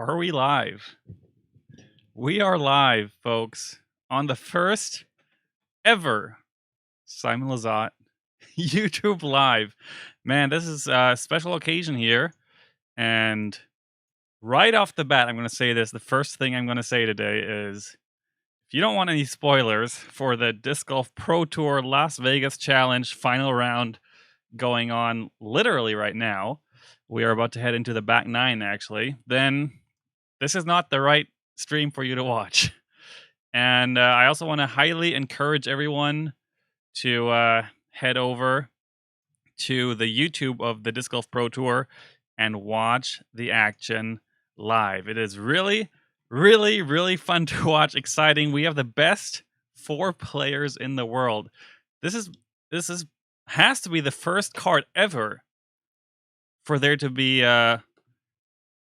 Are we live? We are live, folks, on the first ever Simon Lizotte YouTube Live. Man, this is a special occasion here. And right off the bat, I'm going to say this. The first thing I'm going to say today is if you don't want any spoilers for the Disc Golf Pro Tour Las Vegas Challenge final round going on literally right now, we are about to head into the back nine, actually, then this is not the right stream for you to watch. And I also want to highly encourage everyone to head over to the YouTube of the Disc Golf Pro Tour and watch the action live. It is really, really, really fun to watch. Exciting. We have the best 4 players in the world. This has to be the first card ever for there to be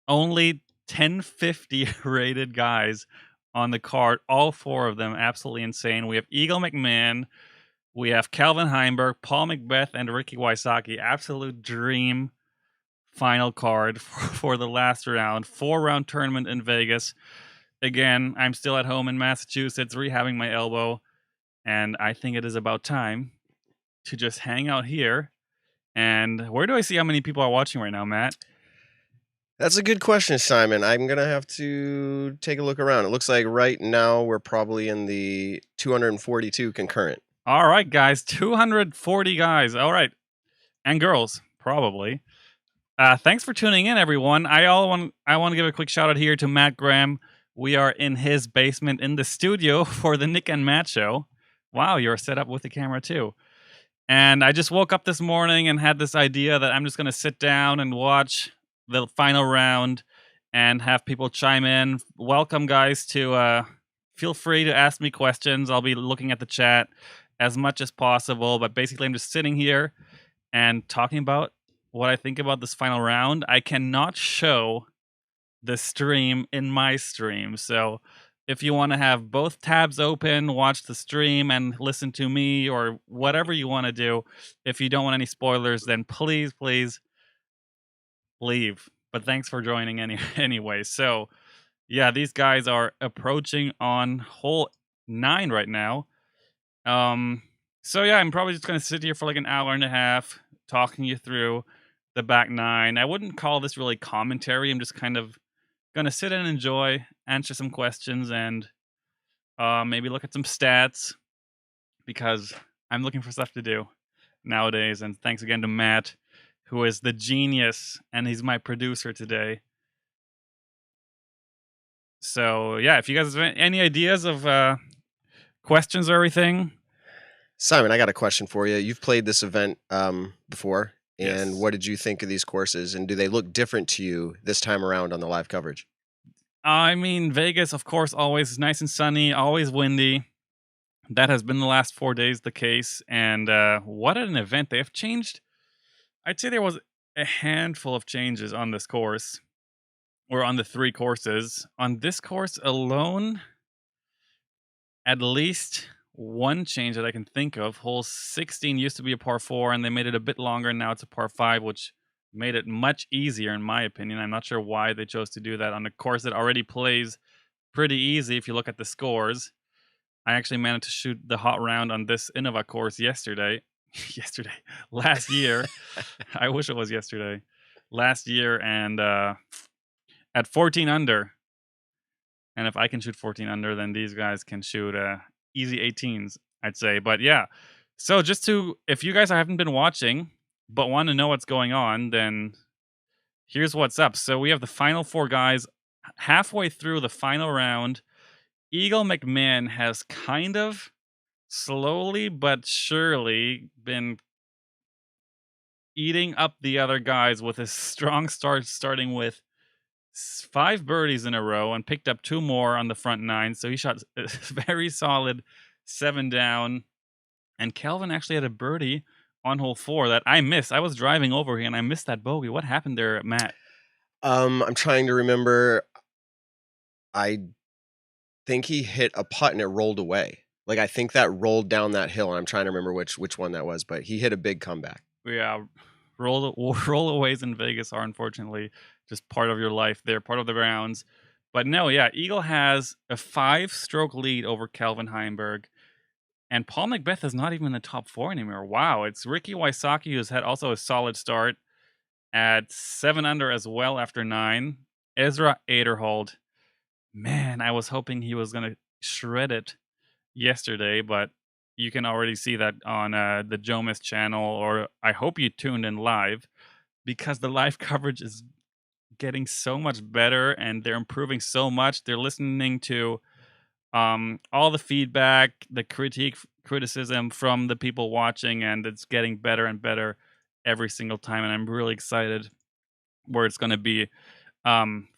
only 1050 rated guys on the card. All 4 of them absolutely insane. We have Eagle McMahon, we have Calvin Heimberg, Paul Macbeth, and Ricky Wysocki. Absolute dream final card for the last round. 4-round tournament in Vegas. Again, I'm still at home in Massachusetts rehabbing my elbow, and I think it is about time to just hang out here. And where do I see how many people are watching right now, Matt? That's a good question, Simon. I'm going to have to take a look around. It looks like right now we're probably in the 242 concurrent. All right, guys. 240 guys. All right. And girls, probably. Thanks for tuning in, everyone. I want to give a quick shout out here to Matt Graham. We are in his basement in the studio for the Nick and Matt show. Wow, you're set up with the camera too. And I just woke up this morning and had this idea that I'm just going to sit down and watch the final round and have people chime in. Welcome, guys, to feel free to ask me questions. I'll be looking at the chat as much as possible. But basically, I'm just sitting here and talking about what I think about this final round. I cannot show the stream in my stream. So if you want to have both tabs open, watch the stream and listen to me or whatever you want to do, if you don't want any spoilers, then please leave. But thanks for joining anyway. So yeah, these guys are approaching on hole 9 right now. So yeah, I'm probably just going to sit here for like an hour and a half talking you through the back 9. I wouldn't call this really commentary. I'm just kind of going to sit and enjoy, answer some questions, and maybe look at some stats because I'm looking for stuff to do nowadays. And thanks again to Matt, who is the genius, and he's my producer today. So yeah, if you guys have any ideas of questions or everything. Simon, I got a question for you. You've played this event before, and Yes. what did you think of these courses, and do they look different to you this time around on the live coverage? I mean, Vegas, of course, always nice and sunny, always windy. That has been the last 4 days the case, and what an event. They have changed. I'd say there was a handful of changes on this course, or on the 3 courses. On this course alone, at least one change that I can think of. Hole 16 used to be a par 4, and they made it a bit longer, and now it's a par 5, which made it much easier, in my opinion. I'm not sure why they chose to do that on a course that already plays pretty easy if you look at the scores. I actually managed to shoot the hot round on this Innova course yesterday. Last year. I wish it was yesterday. Last year, and at 14 under. And if I can shoot 14 under, then these guys can shoot easy 18s, I'd say. But yeah, so just to, if you guys haven't been watching but want to know what's going on, then here's what's up. So we have the final 4 guys halfway through the final round. Eagle McMahon has kind of slowly but surely been eating up the other guys with a strong start, starting with 5 birdies in a row and picked up 2 more on the front 9. So he shot a very solid 7 down. And Kelvin actually had a birdie on hole 4 that I missed. I was driving over here and I missed that bogey. What happened there, Matt? I'm trying to remember. I think he hit a putt and it rolled away. Like, I think that rolled down that hill, and I'm trying to remember which one that was, but he hit a big comeback. Yeah, rollaways in Vegas are unfortunately just part of your life. They're part of the rounds. But no, yeah, Eagle has a 5-stroke lead over Calvin Heimberg. And Paul Macbeth is not even in the top 4 anymore. Wow, it's Ricky Wysocki who's had also a solid start at 7 under as well after 9. Ezra Aderhold. Man, I was hoping he was going to shred it yesterday, but you can already see that on the Jomis channel, or I hope you tuned in live, because the live coverage is getting so much better and they're improving so much. They're listening to all the feedback, the criticism from the people watching, and it's getting better and better every single time. And I'm really excited where it's going to be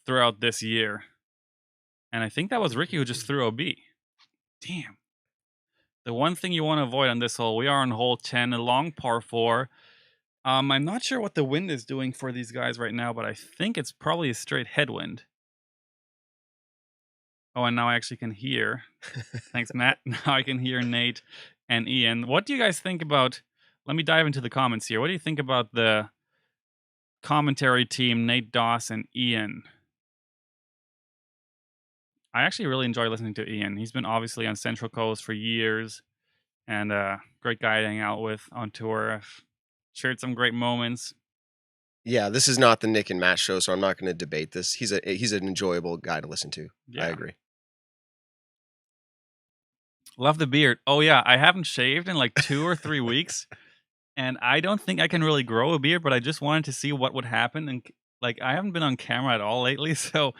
throughout this year. And I think that was Ricky who just threw a B. Damn. The one thing you want to avoid on this hole, we are on hole 10, a long par 4. I'm not sure what the wind is doing for these guys right now, but I think it's probably a straight headwind. Oh, and now I actually can hear. Thanks, Matt. Now I can hear Nate and Ian. What do you guys think about... Let me dive into the comments here. What do you think about the commentary team, Nate Doss and Ian? I actually really enjoy listening to Ian. He's been obviously on Central Coast for years and a great guy to hang out with on tour. I've shared some great moments. Yeah, this is not the Nick and Matt show, so I'm not going to debate this. He's an enjoyable guy to listen to. Yeah. I agree. Love the beard. Oh yeah, I haven't shaved in like 2 or 3 weeks, and I don't think I can really grow a beard, but I just wanted to see what would happen. And like, I haven't been on camera at all lately, so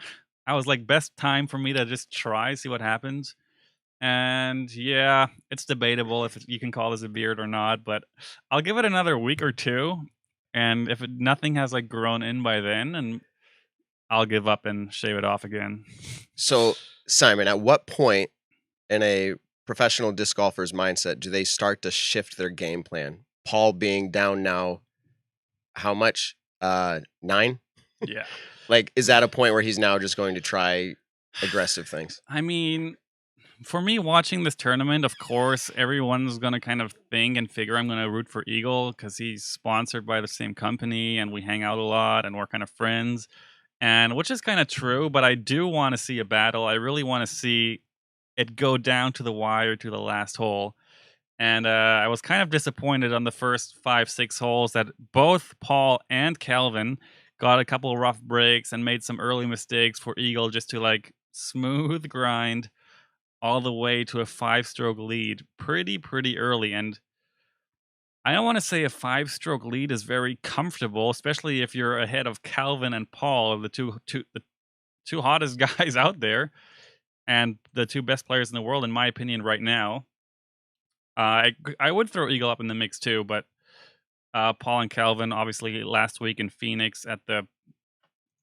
I was like, best time for me to just try, see what happens. And yeah, it's debatable if you can call this a beard or not, but I'll give it another week or 2. And if nothing has like grown in by then, and I'll give up and shave it off again. So, Simon, at what point in a professional disc golfer's mindset do they start to shift their game plan? Paul being down now, how much? 9? Yeah. Like, is that a point where he's now just going to try aggressive things? I mean, for me, watching this tournament, of course, everyone's going to kind of think and figure I'm going to root for Eagle because he's sponsored by the same company and we hang out a lot and we're kind of friends. And which is kind of true, but I do want to see a battle. I really want to see it go down to the wire to the last hole. And I was kind of disappointed on the first 5-6 holes that both Paul and Calvin got a couple rough breaks and made some early mistakes for Eagle just to like smooth grind all the way to a 5-stroke lead pretty early. And I don't want to say a 5-stroke lead is very comfortable, especially if you're ahead of Calvin and Paul, the two hottest guys out there and the 2 best players in the world, in my opinion, right now. I would throw Eagle up in the mix too, but Paul and Calvin, obviously last week in Phoenix at the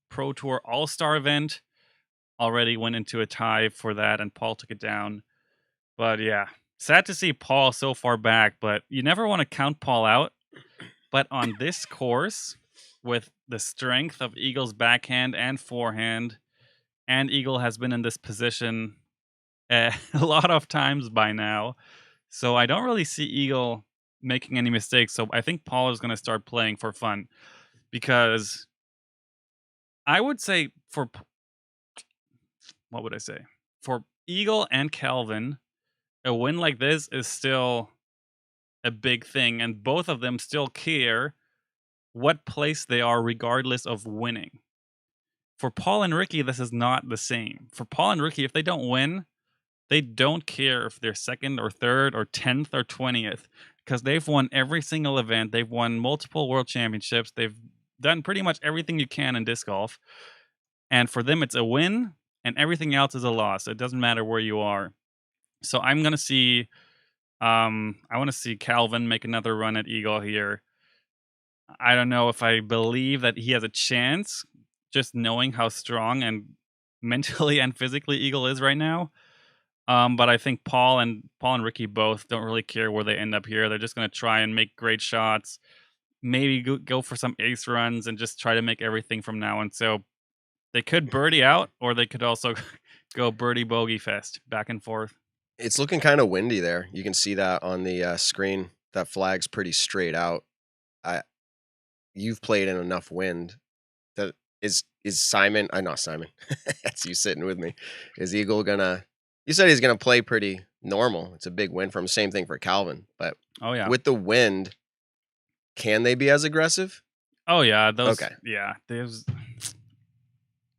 Pro Tour All-Star event, already went into a tie for that, and Paul took it down. But yeah, sad to see Paul so far back, but you never want to count Paul out. But on this course, with the strength of Eagle's backhand and forehand, and Eagle has been in this position a lot of times by now, so I don't really see Eagle making any mistakes. So I think Paul is going to start playing for fun, because I would say what would I say? For Eagle and Calvin, a win like this is still a big thing, and both of them still care what place they are regardless of winning. For Paul and Ricky, this is not the same. For Paul and Ricky, if they don't win, they don't care if they're 2nd or 3rd or 10th or 20th, because they've won every single event. They've won multiple world championships. They've done pretty much everything you can in disc golf. And for them, it's a win, and everything else is a loss. It doesn't matter where you are. So I'm going to see, I want to see Calvin make another run at Eagle here. I don't know if I believe that he has a chance, just knowing how strong and mentally and physically Eagle is right now. But I think Paul and Ricky both don't really care where they end up here. They're just going to try and make great shots, maybe go for some ace runs, and just try to make everything from now on. So they could birdie out, or they could also go birdie bogey fest, back and forth. It's looking kind of windy there. You can see that on the screen. That flag's pretty straight out. You've played in enough wind. That is is Simon? I not Simon. That's you sitting with me. Is Eagle gonna? You said he's gonna play pretty normal. It's a big win for him. Same thing for Calvin. But Oh yeah. with the wind, can they be as aggressive? Oh yeah. Okay.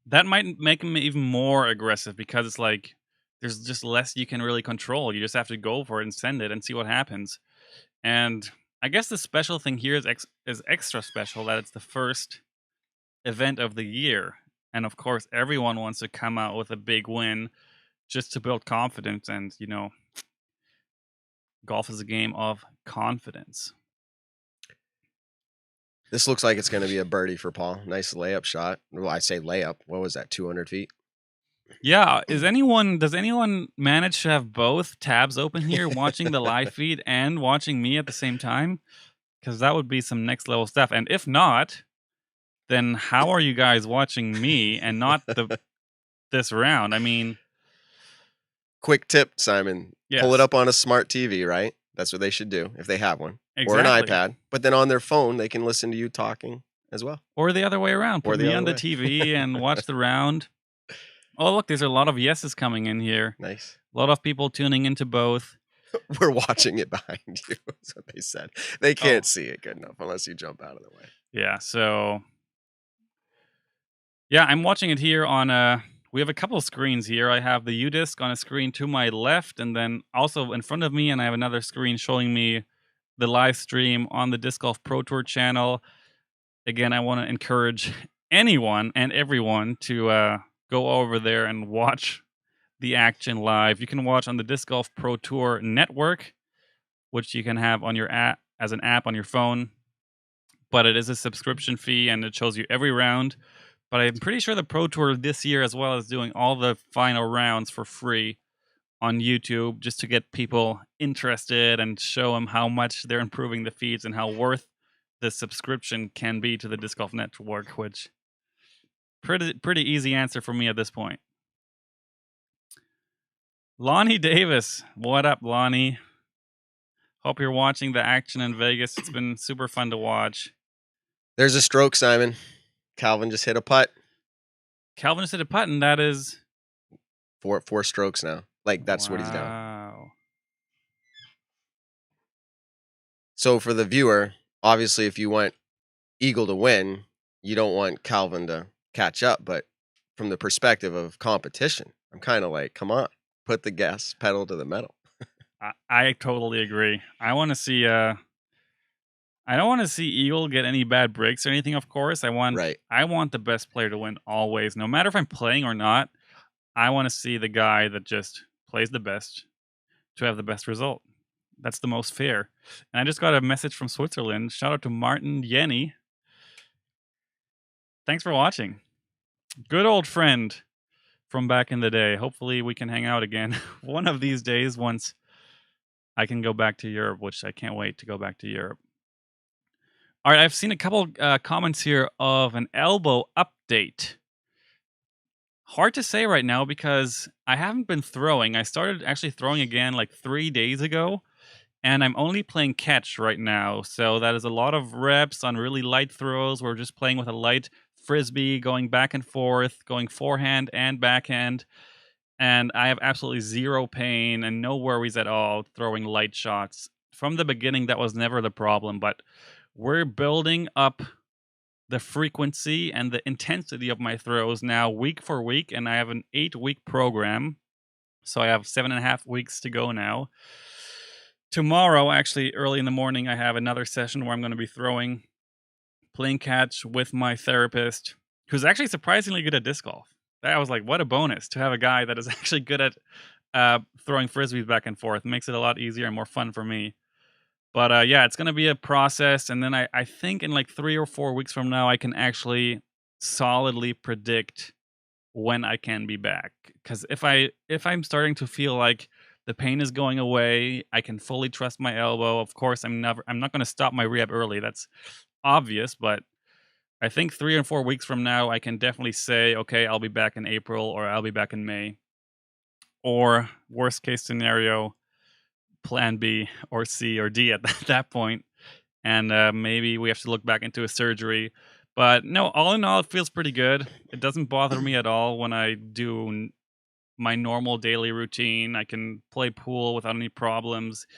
That might make him even more aggressive because it's like there's just less you can really control. You just have to go for it and send it and see what happens. And I guess the special thing here is extra special that it's the first event of the year. And of course, everyone wants to come out with a big win just to build confidence. And, golf is a game of confidence. This looks like it's going to be a birdie for Paul. Nice layup shot. Well, I say layup. What was that? 200 feet? Yeah. Does anyone manage to have both tabs open here, watching the live feed and watching me at the same time? Because that would be some next level stuff. And if not, then how are you guys watching me and not this round? I mean, quick tip, Simon. yes. Pull it up on a smart TV, right? That's what they should do if they have one. Exactly. Or an iPad. But then on their phone, they can listen to you talking as well. Or the other way around. Put me on the way. TV and watch the round. Oh, look, there's a lot of yeses coming in here. Nice. A lot of people tuning into both. We're watching it behind you. That's what they said. They can't see it good enough unless you jump out of the way. Yeah, so... Yeah, I'm watching it here on... we have a couple screens here. I have the UDisc on a screen to my left, and then also in front of me, and I have another screen showing me the live stream on the Disc Golf Pro Tour channel. Again, I want to encourage anyone and everyone to go over there and watch the action live. You can watch on the Disc Golf Pro Tour network, which you can have on your app as an app on your phone. But it is a subscription fee, and it shows you every round. But I'm pretty sure the Pro Tour this year as well is doing all the final rounds for free on YouTube just to get people interested and show them how much they're improving the feeds and how worth the subscription can be to the Disc Golf Network, which pretty easy answer for me at this point. Lonnie Davis. What up, Lonnie? Hope you're watching the action in Vegas. It's been super fun to watch. There's a stroke, Simon. Calvin just hit a putt. Calvin just hit a putt, and that is... Four strokes now. Like, that's what he's done. Wow. So for the viewer, obviously, if you want Eagle to win, you don't want Calvin to catch up. But from the perspective of competition, I'm kind of like, come on, put the gas pedal to the metal. I totally agree. I want to see... I don't want to see Eagle get any bad breaks or anything, of course. I want the best player to win always. No matter if I'm playing or not, I want to see the guy that just plays the best to have the best result. That's the most fair. And I just got a message from Switzerland. Shout out to Martin Yenny. Thanks for watching. Good old friend from back in the day. Hopefully we can hang out again one of these days once I can go back to Europe, which I can't wait to go back to Europe. All right, I've seen a couple comments here of an elbow update. Hard to say right now because I haven't been throwing. I started actually throwing again like 3 days ago, and I'm only playing catch right now. So that is a lot of reps on really light throws. We're just playing with a light frisbee, going back and forth, going forehand and backhand. And I have absolutely zero pain and no worries at all throwing light shots. From the beginning, that was never the problem, but we're building up the frequency and the intensity of my throws now week for week, and I have an 8-week program. So I have 7.5 weeks to go now. Tomorrow, actually, early in the morning, I have another session where I'm going to be playing catch with my therapist, who's actually surprisingly good at disc golf. I was like, what a bonus to have a guy that is actually good at throwing frisbees back and forth. It makes it a lot easier and more fun for me. But yeah, it's going to be a process. And then I think in like 3 or 4 weeks from now, I can actually solidly predict when I can be back. Because if I'm starting to feel like the pain is going away, I can fully trust my elbow. Of course, I'm not going to stop my rehab early. That's obvious. But I think 3 or 4 weeks from now, I can definitely say, okay, I'll be back in April or I'll be back in May. Or worst case scenario, plan B or C or D at that point. And maybe we have to look back into a surgery. But no, all in all, it feels pretty good. It doesn't bother me at all when I do my normal daily routine. I can play pool without any problems,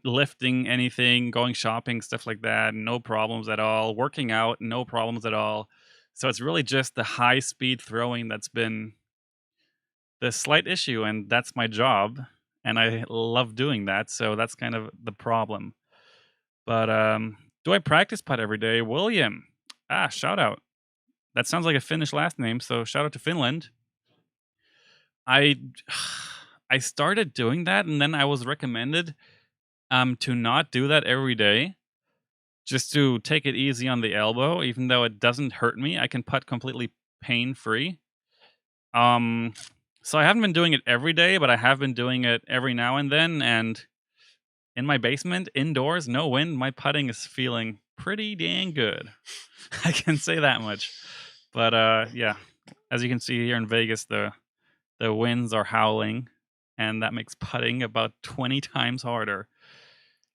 lifting anything, going shopping, stuff like that, no problems at all. Working out, no problems at all. So it's really just the high speed throwing that's been the slight issue, and that's my job, and I love doing that. So that's kind of the problem. But do I practice putt every day? William, shout out. That sounds like a Finnish last name, so shout out to Finland. I I started doing that, and then I was recommended to not do that every day, just to take it easy on the elbow, even though it doesn't hurt me. I can putt completely pain free. So I haven't been doing it every day, but I have been doing it every now and then. And in my basement, indoors, no wind, my putting is feeling pretty dang good. I can say that much. But yeah, as you can see here in Vegas, the winds are howling, and that makes putting about 20 times harder.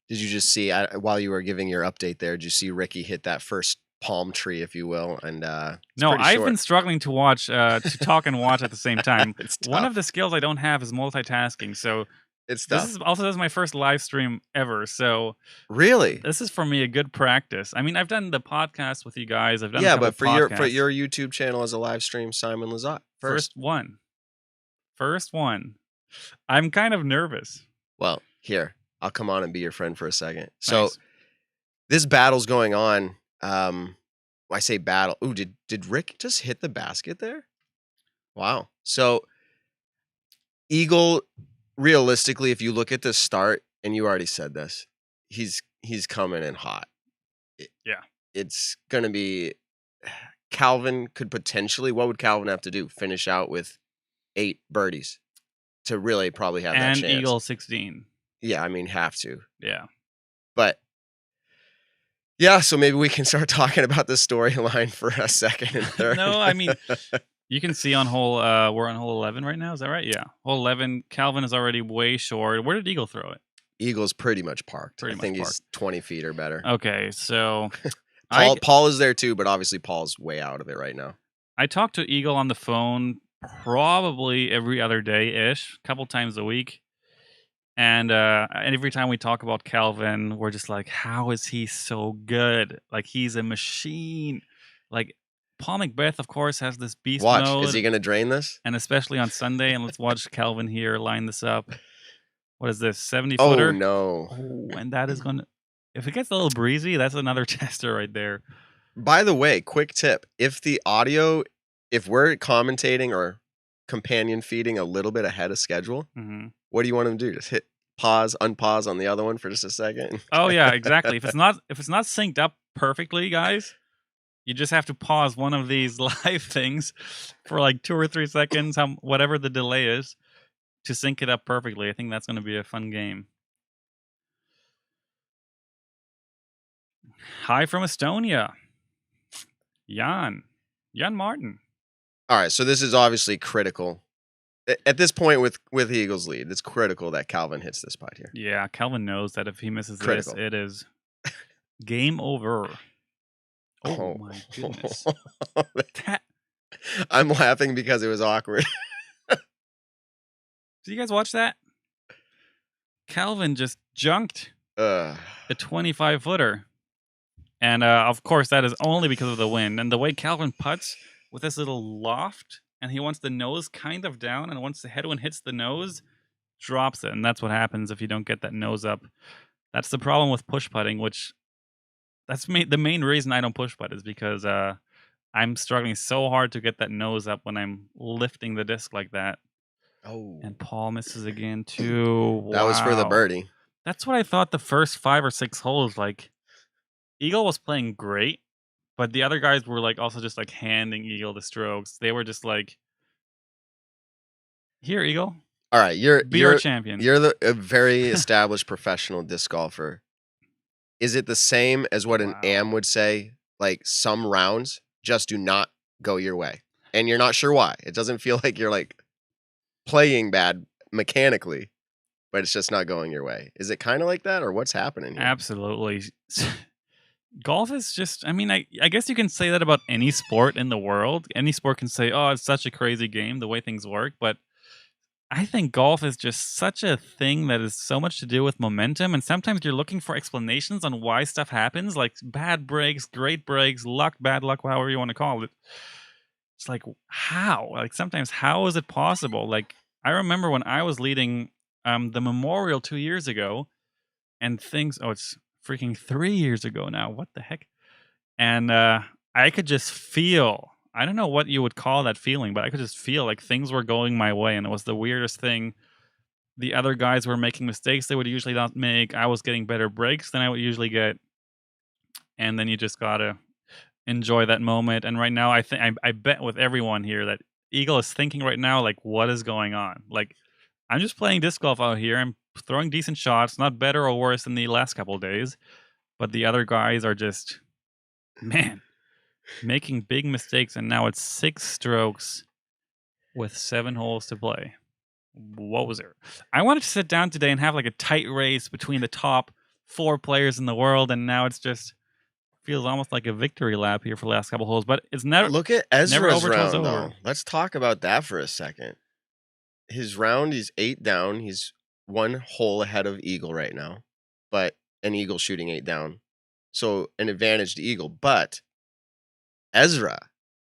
Did you just see, while you were giving your update there, did you see Ricky hit that first palm tree, if you will? And no, I've been struggling to watch, to talk and watch at the same time. One of the skills I don't have is multitasking. So it's tough. This is my first live stream ever. So really, this is for me a good practice. I mean, I've done the podcast with you guys. I've done but for your YouTube channel as a live stream, Simon Lizotte, first one. I'm kind of nervous. Well, here, I'll come on and be your friend for a second. So nice. This battle's going on. I say battle. Ooh, did Rick just hit the basket there? Wow. So Eagle, realistically, if you look at the start, and you already said this, he's coming in hot. Yeah. It's going to be, Calvin could potentially, what would Calvin have to do? Finish out with 8 birdies to really probably have that chance. And Eagle 16. Yeah, I mean, have to. Yeah. But yeah, so maybe we can start talking about the storyline for a second and third. No, I mean, you can see on hole, we're on hole 11 right now. Is that right? Yeah. Hole 11, Calvin is already way short. Where did Eagle throw it? Eagle's pretty much parked. I think he's 20 feet or better. Okay, so Paul is there too, but obviously Paul's way out of it right now. I talked to Eagle on the phone probably every other day-ish, a couple times a week. And every time we talk about Calvin, we're just like, how is he so good? Like, he's a machine. Like, Paul Macbeth, of course, has this beast mode. Is he going to drain this? And especially on Sunday, and let's watch Calvin here line this up. What is this, 70-footer? Oh, no. Oh, and that is going to... If it gets a little breezy, that's another tester right there. By the way, quick tip. If we're commentating or companion feeding a little bit ahead of schedule, what do you want him to do? Just hit pause, unpause on the other one for just a second? Oh yeah, exactly. If it's not synced up perfectly, guys, you just have to pause one of these live things for like 2 or 3 seconds, whatever the delay is, to sync it up perfectly. I think that's going to be a fun game. Hi from Estonia. Jan Martin. All right, so this is obviously critical. At this point with Eagles lead, it's critical that Calvin hits this putt here. Yeah, Calvin knows that if he misses this, it is game over. Oh my goodness. I'm laughing because it was awkward. Did you guys watch that? Calvin just junked a 25-footer. And of course, that is only because of the wind. And the way Calvin putts with this little loft, and he wants the nose kind of down, and once the headwind hits the nose, drops it. And that's what happens if you don't get that nose up. That's the problem with push putting, which that's the main reason I don't push putt is because I'm struggling so hard to get that nose up when I'm lifting the disc like that. Oh. And Paul misses again, too. That was for the birdie. That's what I thought the first 5 or 6 holes, like, Eagle was playing great, but the other guys were like also just like handing Eagle the strokes. They were just like, "Here, Eagle. All right, you're our champion. You're a very established professional disc golfer. Is it the same as what an AM would say? Like, some rounds just do not go your way, and you're not sure why. It doesn't feel like you're like playing bad mechanically, but it's just not going your way. Is it kind of like that, or what's happening here? Absolutely. golf is just, I mean, I guess you can say that about any sport in the world. Any sport can say, oh, it's such a crazy game, the way things work. But I think golf is just such a thing that is so much to do with momentum. And sometimes you're looking for explanations on why stuff happens, like bad breaks, great breaks, luck, bad luck, however you want to call it. It's like, how? Like, sometimes, how is it possible? Like, I remember when I was leading the Memorial 2 years ago, and it's freaking 3 years ago now. What the heck? And I could just feel, I don't know what you would call that feeling, but I could just feel like things were going my way. And it was the weirdest thing. The other guys were making mistakes they would usually not make. I was getting better breaks than I would usually get. And then you just got to enjoy that moment. And right now, I bet with everyone here that Eagle is thinking right now, like, what is going on? Like, I'm just playing disc golf out here. I'm throwing decent shots, not better or worse than the last couple of days. But the other guys are just, man, making big mistakes. And now it's 6 strokes with 7 holes to play. What was there? I wanted to sit down today and have like a tight race between the top 4 players in the world. And now it's just feels almost like a victory lap here for the last couple holes. But it's never, Look at never Ezra's over till it's round, over. though. Let's talk about that for a second. His round, he's 8 down. He's 1 hole ahead of Eagle right now, but an Eagle shooting 8 down. So an advantage to Eagle. But Ezra,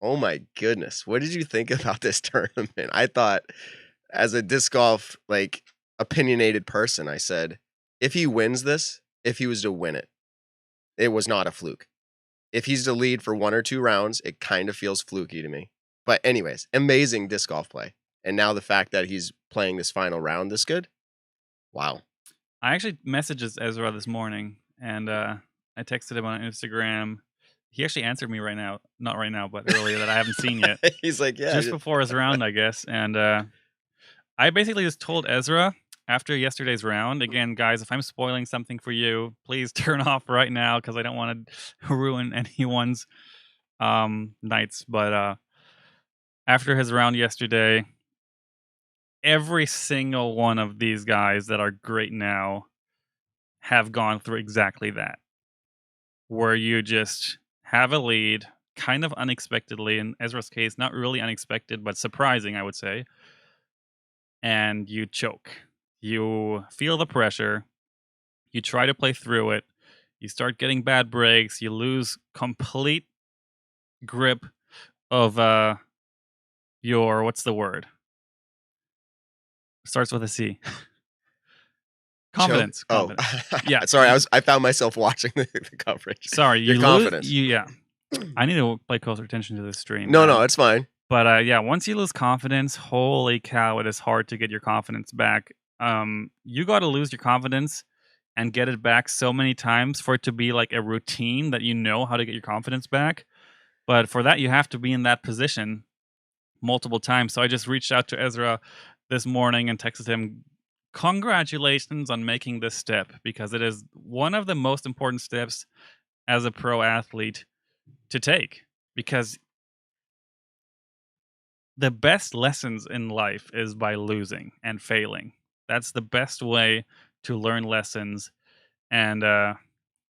oh my goodness, what did you think about this tournament? I thought, as a disc golf, like, opinionated person, I said, if he wins this, if he was to win it, it was not a fluke. If he's to lead for 1 or 2 rounds, it kind of feels fluky to me. But anyways, amazing disc golf play. And now the fact that he's playing this final round this good, wow. I actually messaged Ezra this morning, and I texted him on Instagram. He actually answered me right now, not right now, but earlier, that I haven't seen yet. He's like, yeah. Just before his round, I guess. And I basically just told Ezra after yesterday's round, again, guys, if I'm spoiling something for you, please turn off right now because I don't want to ruin anyone's nights. But after his round yesterday, every single one of these guys that are great now have gone through exactly that, where you just have a lead kind of unexpectedly. In Ezra's case, not really unexpected, but surprising, I would say. And you choke. You feel the pressure. You try to play through it. You start getting bad breaks. You lose complete grip of your, what's the word? Starts with a C. Confidence. Oh, yeah. Sorry, I found myself watching the coverage. Sorry, your confidence. Yeah. I need to pay closer attention to this stream. No, it's fine. But yeah, once you lose confidence, holy cow, it is hard to get your confidence back. You got to lose your confidence and get it back so many times for it to be like a routine that you know how to get your confidence back. But for that, you have to be in that position multiple times. So I just reached out to Ezra this morning and texted him, congratulations on making this step, because it is one of the most important steps as a pro athlete to take, because the best lessons in life is by losing and failing. That's the best way to learn lessons. And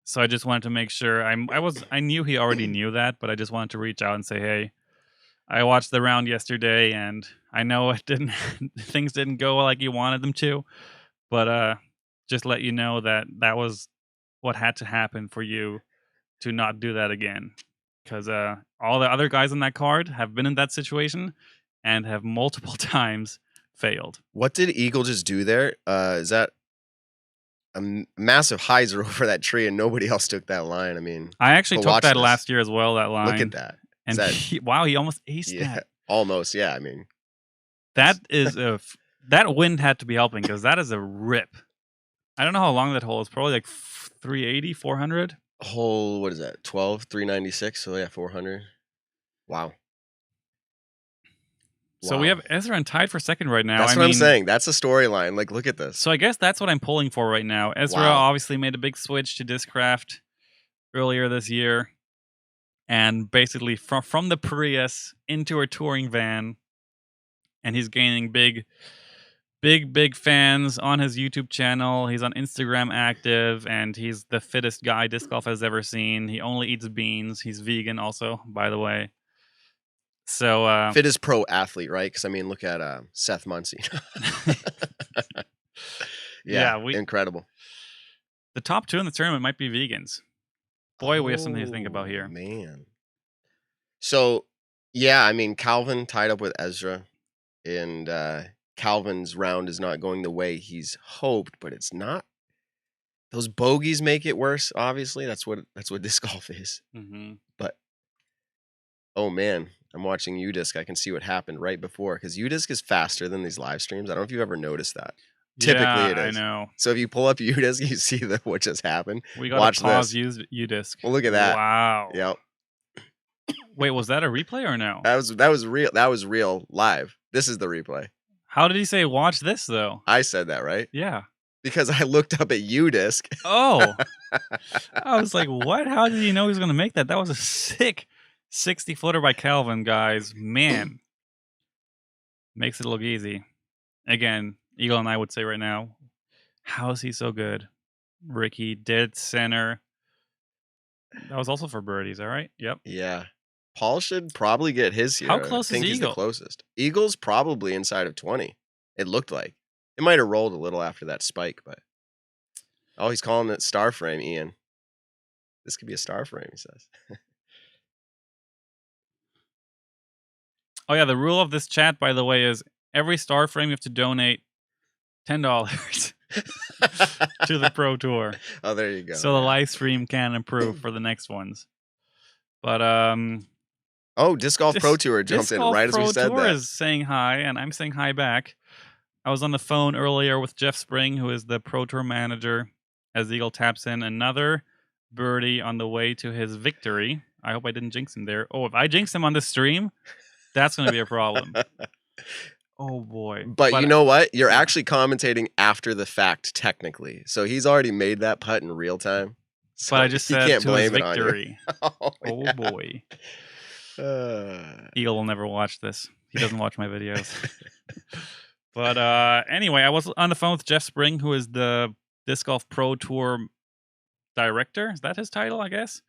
so I just wanted to make sure I knew he already knew that, but I just wanted to reach out and say, hey, I watched the round yesterday and I know it didn't things didn't go like you wanted them to, but just let you know that that was what had to happen for you to not do that again. Because all the other guys on that card have been in that situation and have multiple times failed. What did Eagle just do there? Is that a massive hyzer over that tree, and nobody else took that line? I mean, I actually took that last year as well, that line. Look at that. And wow, he almost aced that. Almost, yeah. I mean, that is that wind had to be helping, because that is a rip. I don't know how long that hole is. Probably like 380, 400. Hole, what is that? 12, 396. So yeah, 400. Wow. So we have Ezra and tied for second right now. That's what I'm saying. That's a storyline. Like, look at this. So I guess that's what I'm pulling for right now. Ezra obviously made a big switch to Discraft earlier this year, and basically from the Prius into a touring van, and he's gaining big big fans on his YouTube channel. He's on Instagram active, and he's the fittest guy disc golf has ever seen. He only eats beans. He's vegan also, by the way. So Fittest pro athlete, right? Because I mean, look at Seth Muncie. Yeah, incredible. The top 2 in the tournament might be vegans. Boy, we have something to think about here. Man. So, yeah, I mean, Calvin tied up with Ezra, and Calvin's round is not going the way he's hoped, but it's not. Those bogeys make it worse. Obviously, that's what disc golf is. Mm-hmm. But oh man, I'm watching UDisc. I can see what happened right before, because UDisc is faster than these live streams. I don't know if you've ever noticed that. Typically, it is. I know. So if you pull up UDisc, you see what just happened. We got to pause UDisc. Well, look at that. Wow. Yep. Wait, was that a replay or no? That was real. That was real live. This is the replay. How did he say watch this though? I said that, right? Yeah. Because I looked up at UDisc. Oh. I was like, what? How did he know he was going to make that? That was a sick 60-footer by Calvin, guys. Man. Makes it look easy. Again, Eagle and I would say right now, how is he so good? Ricky, dead center. That was also for birdies, all right? Yep. Yeah. Paul should probably get his here. How close I think is he's Eagle? the closest. Eagle's probably inside of 20. It looked like. It might have rolled a little after that spike, but... Oh, he's calling it star frame, Ian. This could be a star frame, he says. Oh, yeah, the rule of this chat, by the way, is every star frame you have to donate $10 to the Pro Tour. Oh, there you go. So the live stream can improve for the next ones. But oh, Disc Golf Pro Tour jumped in right as we said Pro Tour that. is saying hi, and I'm saying hi back. I was on the phone earlier with Jeff Spring, who is the Pro Tour manager, as Eagle taps in another birdie on the way to his victory. I hope I didn't jinx him there. Oh, if I jinx him on the stream, that's going to be a problem. Oh, boy. But you know what? You're actually commentating after the fact, technically. So he's already made that putt in real time. So but I just said can't to blame his it on you. victory. Oh, Oh, boy. Eagle will never watch this. He doesn't watch my videos. But anyway, I was on the phone with Jeff Spring, who is the Disc Golf Pro Tour director. Is that his title, I guess?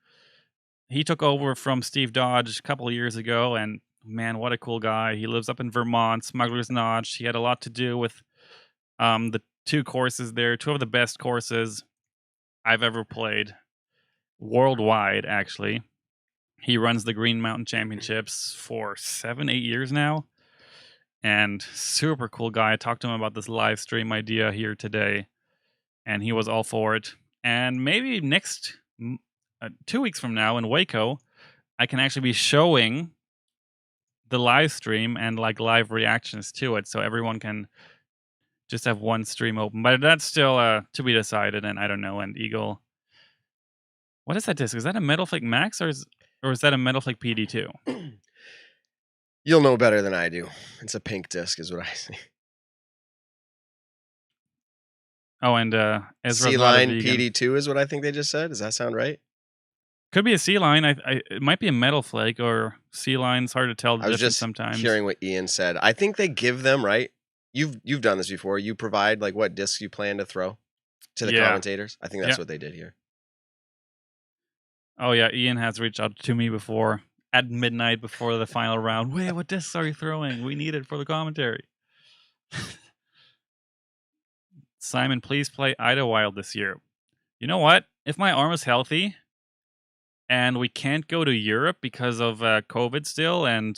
He took over from Steve Dodge a couple of years ago, and man, what a cool guy. He lives up in Vermont, Smuggler's Notch. He had a lot to do with the 2 courses there, 2 of the best courses I've ever played. Worldwide, actually. He runs the Green Mountain Championships for 7-8 years now. And super cool guy. I talked to him about this live stream idea here today, and he was all for it. And maybe next 2 weeks from now in Waco, I can actually be showing the live stream and like live reactions to it, so everyone can just have one stream open. But that's still to be decided, and I don't know. And Eagle, what is that disc? Is that a Metal Flake Max or is that a Metal Flake PD2? You'll know better than I do. It's a pink disc, is what I see. Oh, and Ezra's C-Line PD2 is what I think they just said. Does that sound right? Could be a C-Line. It might be a Metal Flake or C-Line's hard to tell the I was difference just sometimes. hearing what Ian said. I think they give them, right? You've done this before. You provide like what discs you plan to throw to the commentators. I think that's what they did here. Oh yeah, Ian has reached out to me before at midnight before the final round. Wait, what discs are you throwing? We need it for the commentary. Simon, please play Idlewild this year. You know what? If my arm is healthy and we can't go to Europe because of COVID still, and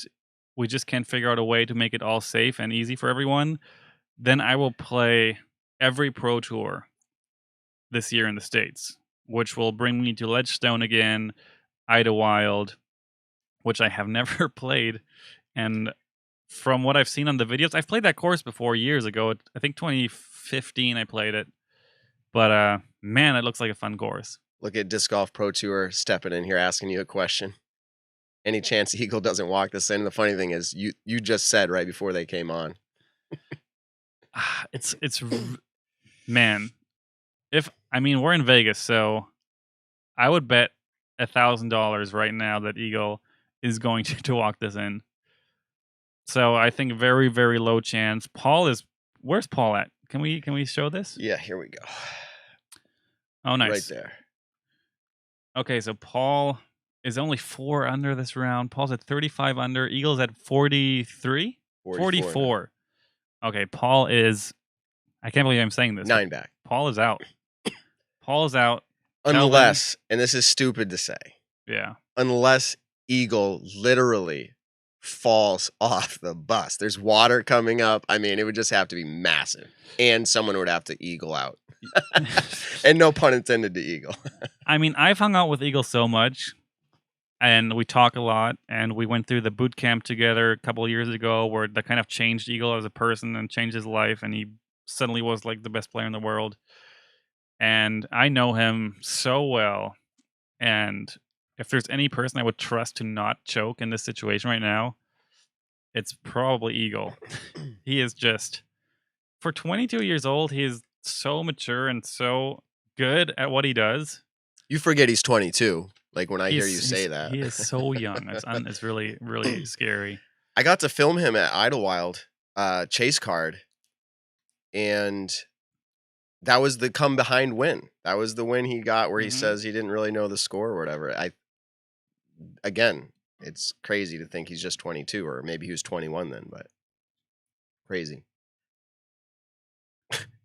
we just can't figure out a way to make it all safe and easy for everyone, then I will play every Pro Tour this year in the States, which will bring me to Ledgestone again, Idlewild, which I have never played. And from what I've seen on the videos, I've played that course before years ago. I think 2015 I played it. But man, it looks like a fun course. Look at Disc Golf Pro Tour stepping in here asking you a question. Any chance Eagle doesn't walk this in? The funny thing is, you just said right before they came on. Man, we're in Vegas, so I would bet $1,000 right now that Eagle is going to walk this in. So I think very, very low chance. Paul is Where's Paul at? Can we show this? Yeah, here we go. Oh, nice. Right there. Okay, so Paul is only 4 under this round. Paul's at 35 under. Eagle's at 43? 44. Okay, Paul is... I can't believe I'm saying this. 9 back. Paul is out. Paul is out. Unless, and this is stupid to say, Yeah. unless Eagle literally falls off the bus. There's water coming up. I mean, it would just have to be massive. And someone would have to Eagle out. And no pun intended to Eagle. I mean, I've hung out with Eagle so much, and we talk a lot, and we went through the boot camp together a couple of years ago where that kind of changed Eagle as a person and changed his life, and he suddenly was like the best player in the world. And I know him so well, and if there's any person I would trust to not choke in this situation right now, it's probably Eagle. He is just, for 22 years old, he is so mature and so good at what he does. You forget he's 22. Like when I hear you say that. He is so young. It's really, really scary. I got to film him at Idlewild Chase Card, and that was the come behind win. That was the win he got where he says he didn't really know the score or whatever. Again, it's crazy to think he's just 22, or maybe he was 21 then, but crazy.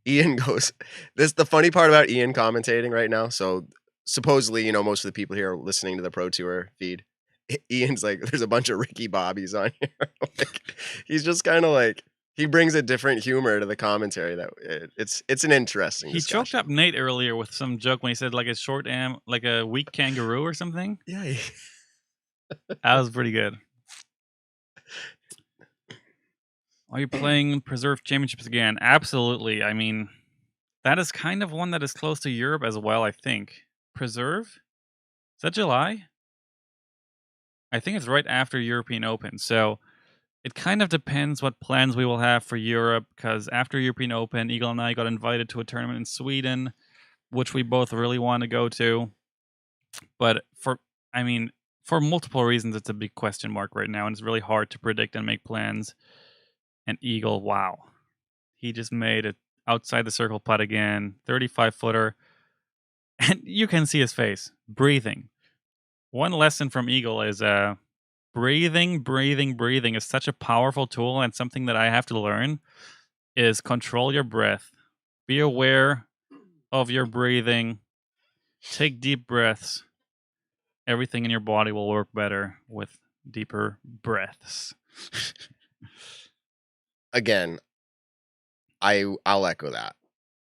Ian goes, the funny part about Ian commentating right now. So supposedly, you know, most of the people here are listening to the Pro Tour feed. Ian's like, there's a bunch of Ricky Bobbies on here. Like, he's just kind of like, he brings a different humor to the commentary. That it's an interesting discussion. He choked up Nate earlier with some joke when he said like a short like a weak kangaroo or something. Yeah. That was pretty good. Are you playing Preserve Championships again? Absolutely. I mean, that is kind of one that is close to Europe as well, I think. Preserve? Is that July? I think it's right after European Open. So it kind of depends what plans we will have for Europe, because after European Open, Eagle and I got invited to a tournament in Sweden, which we both really want to go to. But for multiple reasons, it's a big question mark right now, and it's really hard to predict and make plans. And Eagle, wow. He just made it outside the circle putt again, 35-footer. And you can see his face, breathing. One lesson from Eagle is breathing is such a powerful tool, and something that I have to learn is control your breath. Be aware of your breathing. Take deep breaths. Everything in your body will work better with deeper breaths. Again, I'll echo that.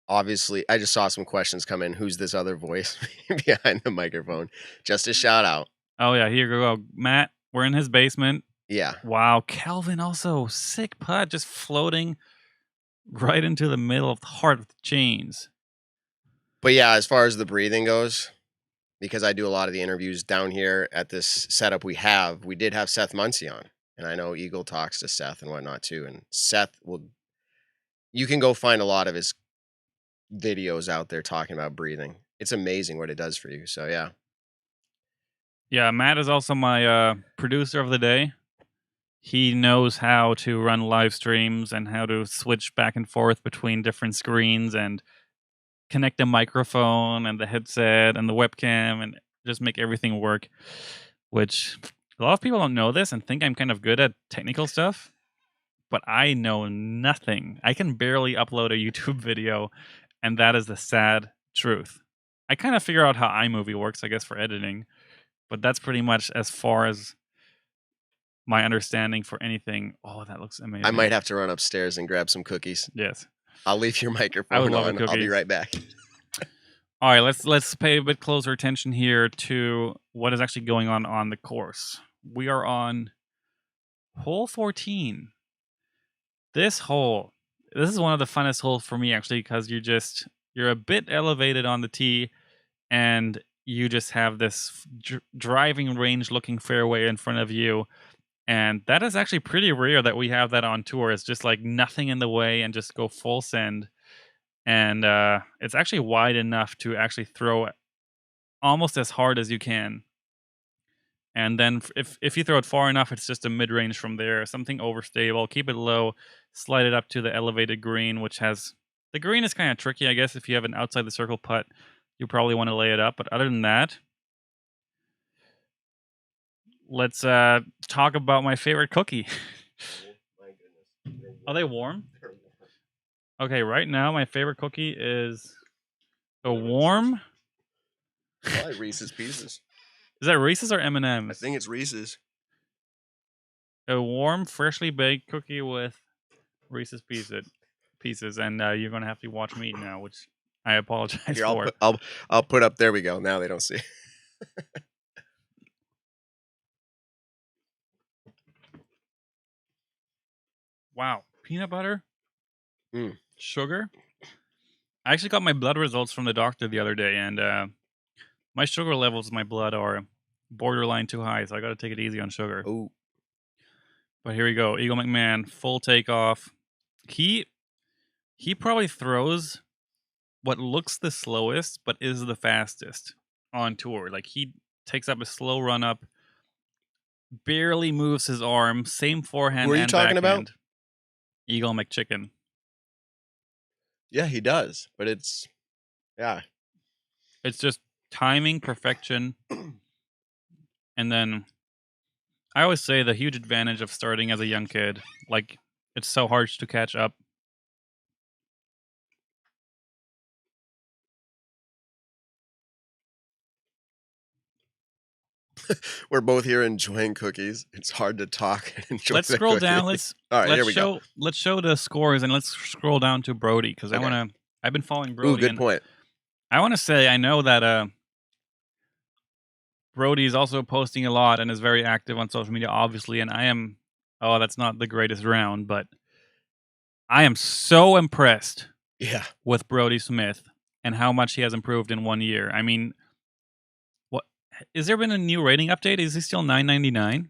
Obviously, I just saw some questions come in. Who's this other voice behind the microphone? Just a shout out. Oh, yeah. Here we go. Matt, we're in his basement. Yeah. Wow. Calvin also. Sick putt. Just floating right into the middle of the heart of the chains. But yeah, as far as the breathing goes, because I do a lot of the interviews down here at this setup we did have Seth Muncie on. And I know Eagle talks to Seth and whatnot too. And Seth you can go find a lot of his videos out there talking about breathing. It's amazing what it does for you. So yeah. Yeah, Matt is also my producer of the day. He knows how to run live streams and how to switch back and forth between different screens and connect the microphone and the headset and the webcam and just make everything work, which a lot of people don't know this and think I'm kind of good at technical stuff, but I know nothing. I can barely upload a YouTube video, and that is the sad truth. I kind of figure out how iMovie works, I guess, for editing, but that's pretty much as far as my understanding for anything. Oh, that looks amazing. I might have to run upstairs and grab some cookies. Yes. I'll leave your microphone I would love on. I'll be right back. All right, let's pay a bit closer attention here to what is actually going on the course. We are on hole 14. This is one of the funnest holes for me, actually, because you're a bit elevated on the tee, and you just have this driving range looking fairway in front of you. And that is actually pretty rare that we have that on tour. It's just like nothing in the way and just go full send. And it's actually wide enough to actually throw almost as hard as you can. And then if you throw it far enough, it's just a mid-range from there. Something overstable. Keep it low. Slide it up to the elevated green, which has... The green is kind of tricky, I guess. If you have an outside the circle putt, you probably want to lay it up. But other than that, let's talk about my favorite cookie. My goodness. Are they warm? They're warm. Okay, right now my favorite cookie is a warm... Probably Reese's Pieces. Is that Reese's or I M&M's? think it's Reese's. A warm, freshly baked cookie with Reese's Pieces, and you're gonna have to watch me eat now, which I apologize Here, for. I'll put up. There we go. Now they don't see. Wow, peanut butter, Mm. sugar. I actually got my blood results from the doctor the other day, and my sugar levels in my blood are borderline too high, so I got to take it easy on sugar. Oh, But here we go, Eagle McMahon, full takeoff. He probably throws what looks the slowest, but is the fastest on tour. Like, he takes up a slow run up, barely moves his arm, same forehand. Who are you and talking about? backhand. Eagle McChicken. yeah, he does. But it's It's just timing, perfection, and then I always say the huge advantage of starting as a young kid. Like, it's so hard to catch up. We're both here enjoying cookies. It's hard to talk and enjoy. Let's the scroll down. cookie. All right, here we go. Let's show the scores, and let's scroll down to Brody, because Okay. I've been following Brody. Ooh, good and point. I want to say I know that Brody is also posting a lot and is very active on social media, obviously. And I am... Oh, that's not the greatest round, but I am so impressed Yeah. with Brody Smith and how much he has improved in 1 year. I mean, what is there been a new rating update? Is he still 999?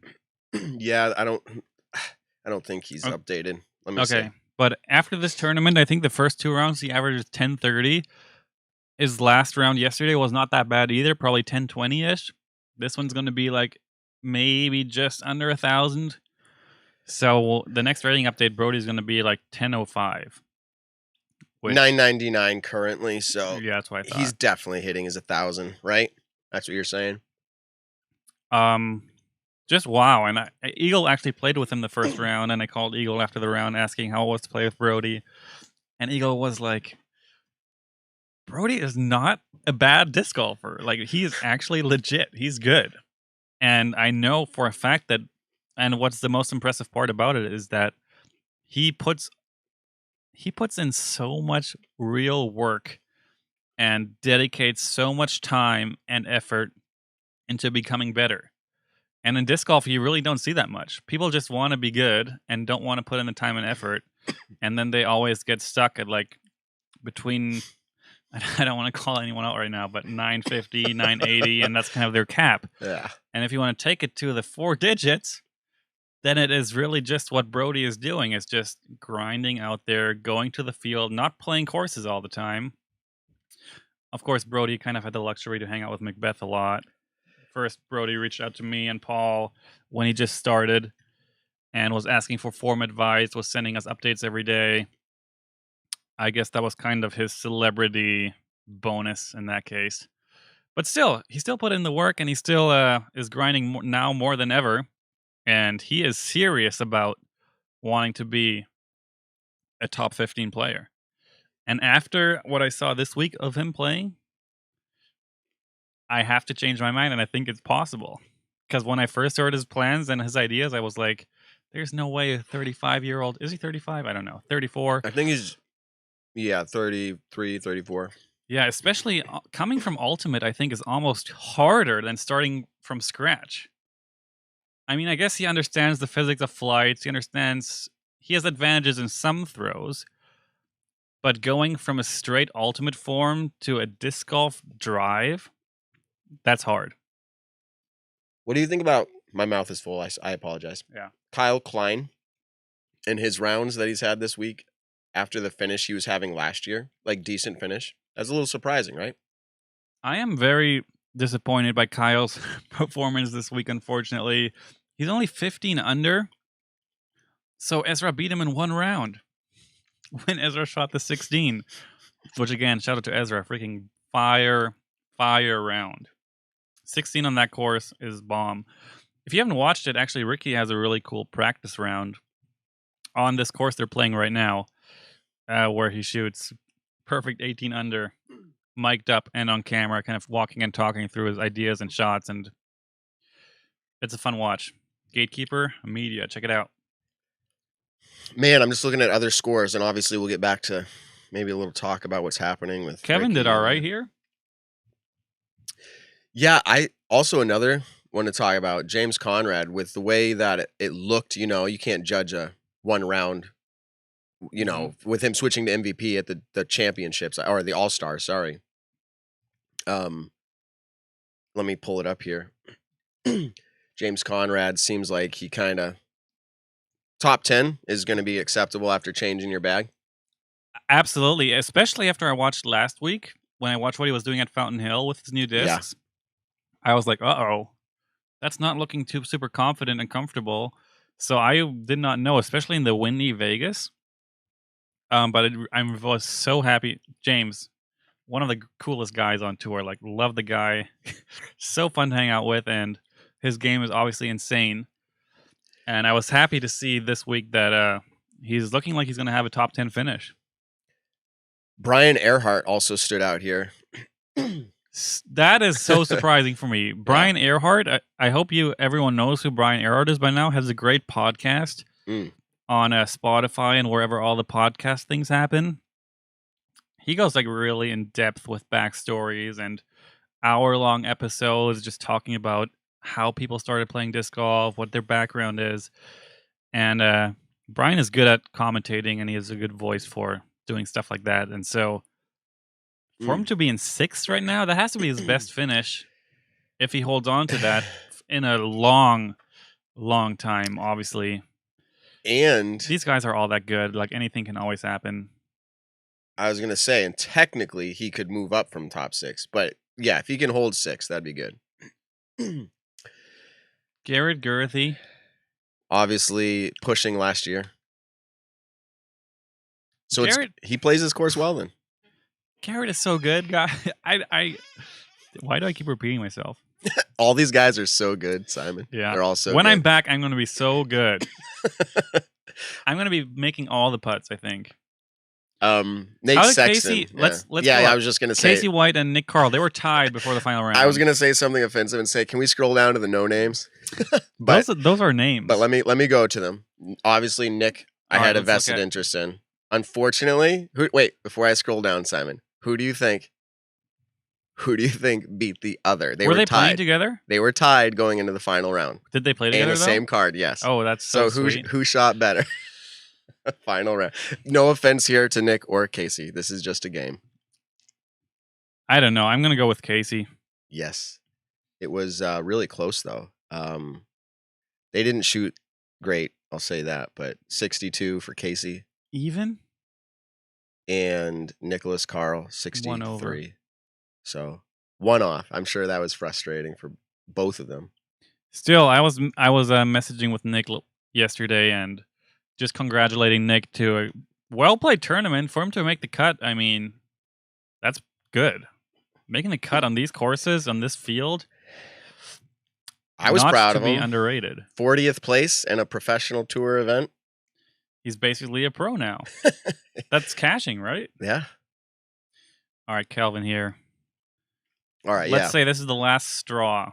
Yeah, I don't think he's updated. Let me see. But after this tournament, I think the first 2 rounds he averages 1030. His last round yesterday was not that bad either, probably 1020-ish. This one's going to be like maybe just under 1,000. So the next rating update, Brody's going to be like 1005. 999 currently, so yeah, that's what I thought. He's definitely hitting his 1,000, right? That's what you're saying. Just wow. And Eagle actually played with him the first round, and I called Eagle after the round asking how it was to play with Brody, and Eagle was like, Brody is not a bad disc golfer. Like, he is actually legit. He's good. And I know for a fact that, and what's the most impressive part about it is that he puts in so much real work and dedicates so much time and effort into becoming better. And in disc golf, you really don't see that much. People just want to be good and don't want to put in the time and effort. And then they always get stuck at like between, I don't want to call anyone out right now, but 950, 980, and that's kind of their cap. Yeah. And if you want to take it to the 4 digits, then it is really just what Brody is doing. It's just grinding out there, going to the field, not playing courses all the time. Of course, Brody kind of had the luxury to hang out with Macbeth a lot. First, Brody reached out to me and Paul when he just started and was asking for form advice, was sending us updates every day. I guess that was kind of his celebrity bonus in that case. But still, he still put in the work, and he still is grinding now more than ever. And he is serious about wanting to be a top 15 player. And after what I saw this week of him playing, I have to change my mind, and I think it's possible. Because when I first heard his plans and his ideas, I was like, there's no way a 35-year-old... Is he 35? I don't know. 34? I think he's, 33, 34. Yeah, especially coming from Ultimate, I think is almost harder than starting from scratch. I mean, I guess he understands the physics of flights. He has advantages in some throws. But going from a straight Ultimate form to a disc golf drive, that's hard. What do you think about... My mouth is full. I apologize. Yeah. Kyle Klein and his rounds that he's had this week after the finish he was having last year, like decent finish. That's a little surprising, right? I am very disappointed by Kyle's performance this week, unfortunately. He's only 15 under. So Ezra beat him in one round when Ezra shot the 16. Which, again, shout out to Ezra. Freaking fire round. 16 on that course is bomb. If you haven't watched it, actually, Ricky has a really cool practice round on this course they're playing right now, where he shoots perfect 18 under, mic'd up and on camera, kind of walking and talking through his ideas and shots, and it's a fun watch. Gatekeeper Media, check it out. Man, I'm just looking at other scores, and obviously we'll get back to maybe a little talk about what's happening with Kevin Ricky did all right here. Yeah, I also another one to talk about, James Conrad, with the way that it looked. You can't judge a one round, with him switching to MVP at the championships or the All-Stars, sorry. Let me pull it up here. James Conrad seems like he kind of top 10 is going to be acceptable after changing your bag. Absolutely, especially after I watched last week when I watched what he was doing at Fountain Hill with his new discs. Yeah. I was like, uh-oh, that's not looking too super confident and comfortable. So I did not know, especially in the windy Vegas. But I was so happy. James, one of the coolest guys on tour. Like, love the guy. So fun to hang out with, and his game is obviously insane. And I was happy to see this week that he's looking like he's going to have a top 10 finish. Brian Earhart also stood out here. That is so surprising for me. Brian Earhart, I hope everyone knows who Brian Earhart is by now, has a great podcast on Spotify and wherever all the podcast things happen. He goes like really in depth with backstories and hour-long episodes just talking about how people started playing disc golf, what their background is. And Brian is good at commentating, and he has a good voice for doing stuff like that. And so for him to be in 6th right now, that has to be his best finish if he holds on to that in a long time, obviously. And these guys are all that good. Like, anything can always happen. I was going to say, and technically he could move up from top 6. But yeah, if he can hold 6, that'd be good. Garrett Gurthie. Obviously pushing last year. So he plays his course well then. Garrett is so good, guy. Why do I keep repeating myself? All these guys are so good, Simon. Yeah. They're all so when good. I'm back, I'm going to be so good. I'm going to be making all the putts, I think. Nate Sexton. Casey, let's I was just going to say. Casey White and Nick Carl, they were tied before the final round. I was going to say something offensive and say, can we scroll down to the no names? But those are names. But let me go to them. Obviously, Nick, I had a vested interest in. Unfortunately, before I scroll down, Simon, who do you think beat the other? Were they tied. Playing together? They were tied going into the final round. Did they play together? And the same card, yes. Oh, that's so sweet. Who shot better? Final round. No offense here to Nick or Casey. This is just a game. I don't know. I'm going to go with Casey. Yes. It was really close, though. They didn't shoot great, I'll say that, but 62 for Casey. Even? And Nicholas Carl, 63. 1 over. So, 1 off. I'm sure that was frustrating for both of them. Still, I was messaging with Nick yesterday and just congratulating Nick to a well-played tournament. For him to make the cut, I mean, that's good. Making the cut on these courses, on this field, I was proud of him. Not to be underrated. 40th place in a professional tour event. He's basically a pro now. That's cashing, right? Yeah. All right, Calvin here. All right, Let's say this is the last straw.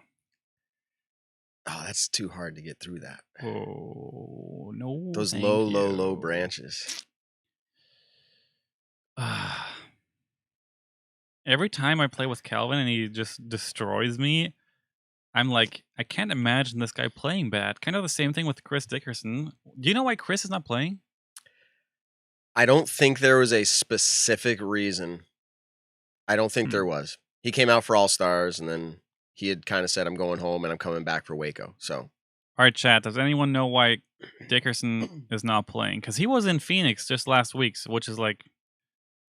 Oh, that's too hard to get through that. Oh, no. Those low branches. Every time I play with Calvin and he just destroys me, I'm like, I can't imagine this guy playing bad. Kind of the same thing with Chris Dickerson. Do you know why Chris is not playing? I don't think there was a specific reason. I don't think there was. He came out for All-Stars, and then he had kind of said, I'm going home, and I'm coming back for Waco. So, all right, chat, does anyone know why Dickerson is not playing? Because he was in Phoenix just last week, which is like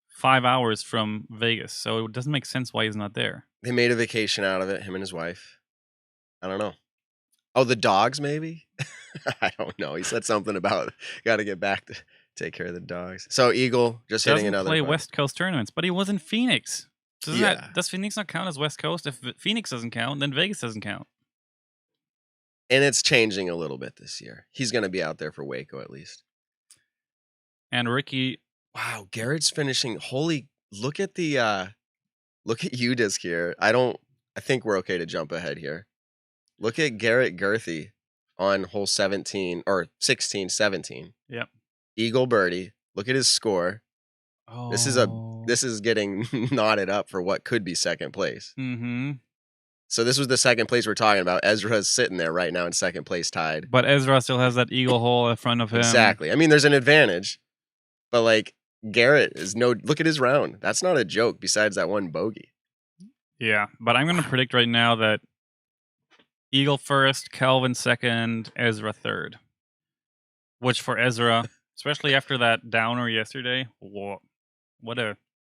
5 hours from Vegas. So it doesn't make sense why he's not there. They made a vacation out of it, him and his wife. I don't know. Oh, the dogs, maybe? I don't know. He said something about got to get back to take care of the dogs. So Eagle just hitting Doesn't another play putt. West Coast tournaments, but he was in Phoenix. Yeah. Does Phoenix not count as West Coast? If Phoenix doesn't count, then Vegas doesn't count. And it's changing a little bit this year. He's going to be out there for Waco at least. And Ricky, wow, Garrett's finishing. Holy, look at the look at UDisc here. I think we're okay to jump ahead here. Look at Garrett Girthy on hole 17 or 16, 17. Yep. Eagle birdie. Look at his score. Oh, This is getting knotted up for what could be second place. Mm-hmm. So this was the second place we're talking about. Ezra's sitting there right now in second place tied. But Ezra still has that eagle hole in front of him. Exactly. I mean, there's an advantage, but like Garrett is look at his round. That's not a joke besides that one bogey. Yeah, but I'm going to predict right now that Eagle first, Calvin second, Ezra third. Which for Ezra, especially after that downer yesterday,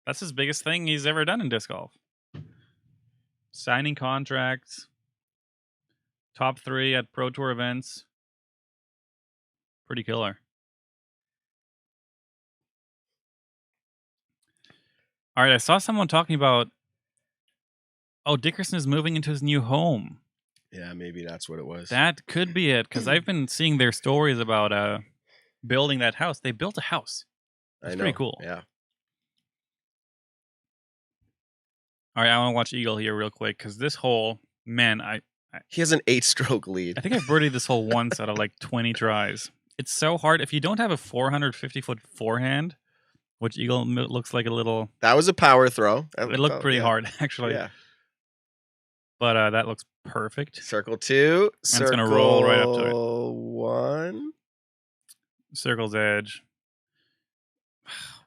that's his biggest thing he's ever done in disc golf. Signing contracts, top 3 at Pro Tour events. Pretty killer. All right, I saw someone talking about, Dickerson is moving into his new home. Yeah, maybe that's what it was. That could be it, because I've been seeing their stories about building that house. They built a house. That's pretty cool. Yeah. All right, I want to watch Eagle here real quick, because this hole, man, he has an 8-stroke lead. I think I've birdied this hole once out of like 20 tries. It's so hard. If you don't have a 450-foot forehand, which Eagle looks like a little... That was a power throw. It looked pretty hard, actually. Yeah. But that looks perfect. Circle 2. And it's going to roll right up to it. 1. Circle's edge.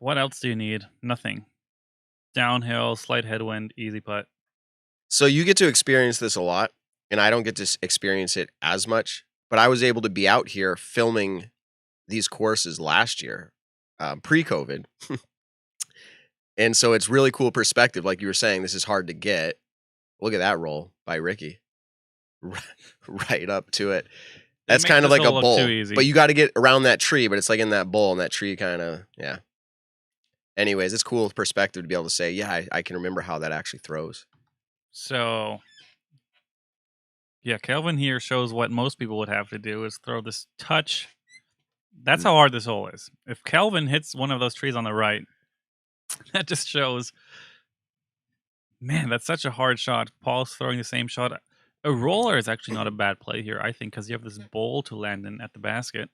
What else do you need? Nothing. Downhill, slight headwind, easy putt. So you get to experience this a lot, and I don't get to experience it as much. But I was able to be out here filming these courses last year, pre-COVID. And so it's really cool perspective. Like you were saying, this is hard to get. Look at that roll by Ricky. Right up to it. That's kind of like a bowl. But you got to get around that tree, but it's like in that bowl, and that tree kind of, yeah. Anyways, it's cool perspective to be able to say, yeah, I can remember how that actually throws. So, yeah, Kelvin here shows what most people would have to do is throw this touch. That's how hard this hole is. If Kelvin hits one of those trees on the right, that just shows, man, that's such a hard shot. Paul's throwing the same shot. A roller is actually not a bad play here, I think, because you have this bowl to land in at the basket.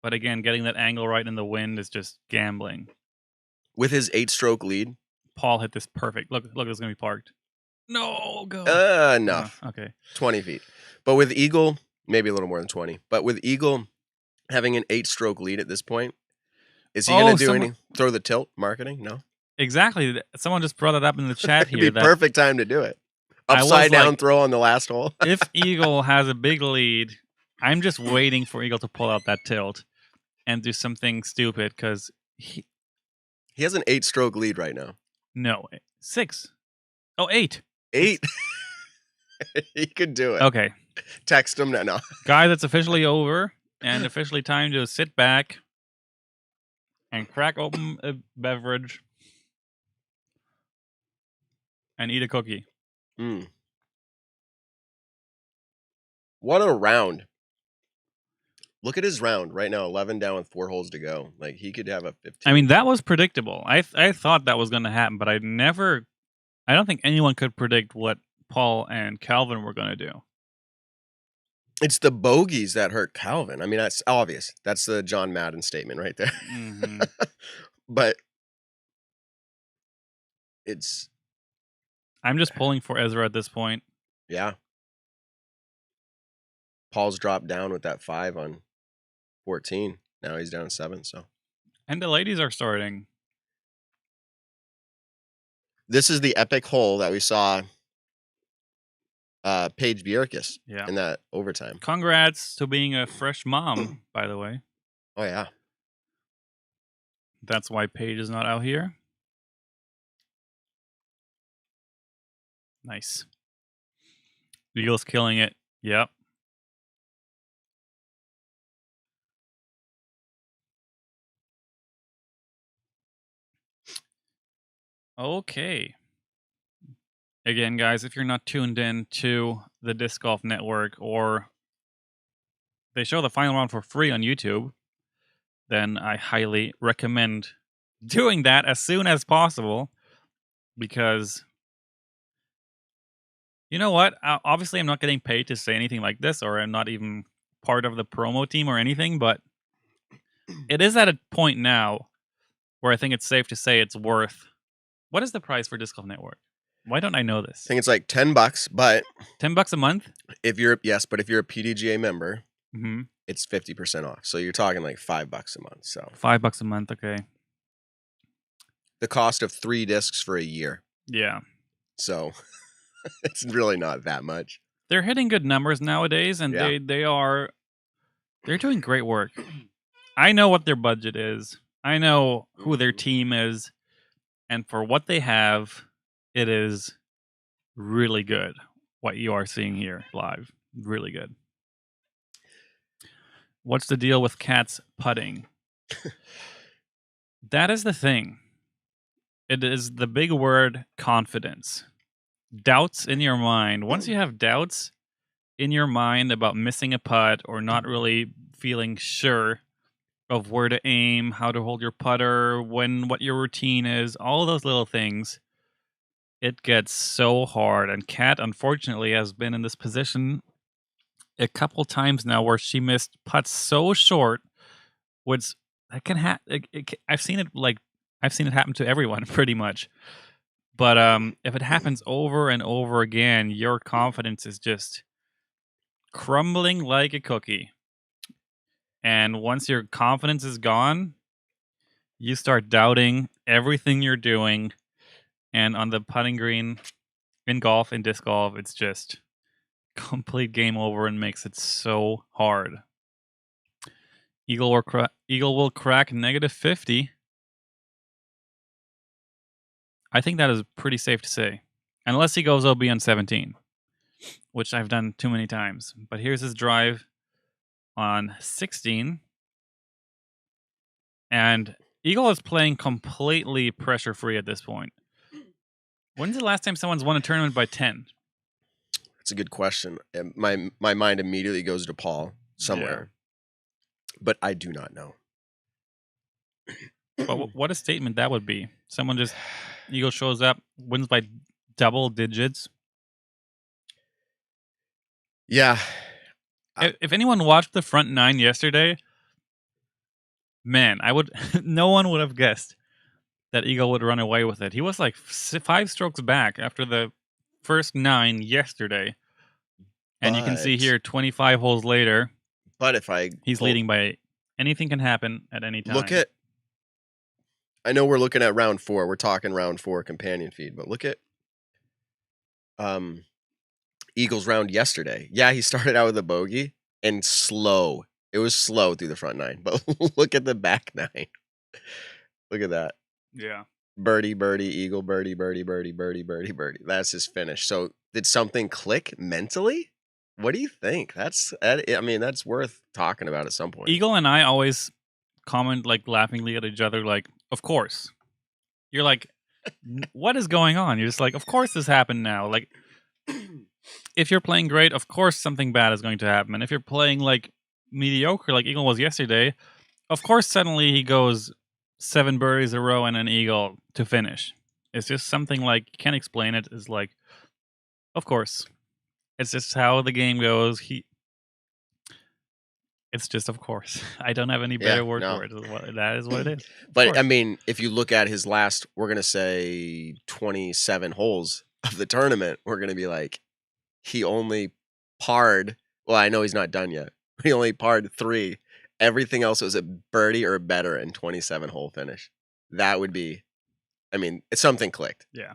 But again, getting that angle right in the wind is just gambling. With his 8-stroke lead, Paul hit this perfect. Look, it's going to be parked. No, go. Enough. Okay. 20 feet. But with Eagle, maybe a little more than 20. But with Eagle having an 8-stroke lead at this point, is he going to do throw the tilt marketing? No. Exactly. Someone just brought it up in the chat here. It'd be perfect time to do it. Upside down throw on the last hole. If Eagle has a big lead, I'm just waiting for Eagle to pull out that tilt and do something stupid because he has an 8-stroke lead right now. No, 6. Oh, 8. 8. He could do it. Okay. Text him now. No. Guy, that's officially over and officially time to sit back and crack open a beverage and eat a cookie. What a round. Look at his round right now, 11 down with 4 holes to go. Like, he could have a 15. I mean, that was predictable. I thought that was going to happen, but I don't think anyone could predict what Paul and Calvin were going to do. It's the bogeys that hurt Calvin. I mean, that's obvious. That's the John Madden statement right there. Mm-hmm. But I'm just pulling for Ezra at this point. Yeah. Paul's dropped down with that 5 on 14. Now he's down 7, so. And the ladies are starting. This is the epic hole that we saw Paige Bjerkes in that overtime. Congrats to being a fresh mom, by the way. Oh, yeah. That's why Paige is not out here. Nice. Eagles killing it. Yep. Okay. Again, guys, if you're not tuned in to the Disc Golf Network, or they show the final round for free on YouTube, then I highly recommend doing that as soon as possible, because you know what? Obviously, I'm not getting paid to say anything like this, or I'm not even part of the promo team or anything, but it is at a point now where I think it's safe to say it's worth. What is the price for Disc Golf Network? Why don't I know this? I think it's like $10, but $10 a month? if you're a PDGA member, Mm-hmm. it's 50% off. So you're talking like $5 a month. So $5 a month, okay. the cost of 3 discs for a year. Yeah. So it's really not that much. They're hitting good numbers nowadays, and Yeah. they're doing great work. I know what their budget is. I know who their team is, and for what they have, it is really good. What you are seeing here live, really good. What's the deal with Cat's putting? That is the thing. It is the big word, confidence. Doubts in your mind. Once you have doubts in your mind about missing a putt or not really feeling sure of where to aim, how to hold your putter, what your routine is, all those little things, it gets so hard. And Kat, unfortunately, has been in this position a couple times now where she missed putts so short, which that can happen. I've seen it happen to everyone pretty much. But if it happens over and over again, your confidence is just crumbling like a cookie. And once your confidence is gone, you start doubting everything you're doing. And on the putting green, in golf, in disc golf, it's just complete game over and makes it so hard. Eagle will crack negative 50. I think that is pretty safe to say. Unless he goes OB on 17, which I've done too many times. But here's his drive on 16. And Eagle is playing completely pressure-free at this point. When's the last time someone's won a tournament by 10? That's a good question. And my mind immediately goes to Paul somewhere. Yeah. But I do not know. But what a statement that would be. Someone just, Eagle shows up, wins by double digits. Yeah. If anyone watched the front 9 yesterday, man, no one would have guessed that Eagle would run away with it. He was like 5 strokes back after the first 9 yesterday. And you can see here 25 holes later. But he's leading by 8. Anything can happen at any time. I know we're looking at round 4. We're talking round 4 companion feed, but look at Eagle's round yesterday. Yeah, he started out with a bogey and slow. It was slow through the front 9, but look at the back 9. Look at that. Yeah. Birdie, birdie, eagle, birdie, birdie, birdie, birdie, birdie, birdie. That's his finish. So did something click mentally? What do you think? That's worth talking about at some point. Eagle and I always comment like laughingly at each other, like, of course. You're like, what is going on? You're just like, of course this happened now. Like, if you're playing great, of course something bad is going to happen. And if you're playing like mediocre, like Eagle was yesterday, of course suddenly he goes 7 birdies in a row and an eagle to finish. It's just something like, you can't explain it. It's like, of course. It's just how the game goes. It's just, of course. I don't have any better word for it. That is what it is. But I mean, if you look at his last, we're going to say 27 holes of the tournament, we're going to be like, he only parred. Well, I know he's not done yet. He only parred 3. Everything else was a birdie or better in 27-hole finish. That would be, I mean, something clicked. Yeah.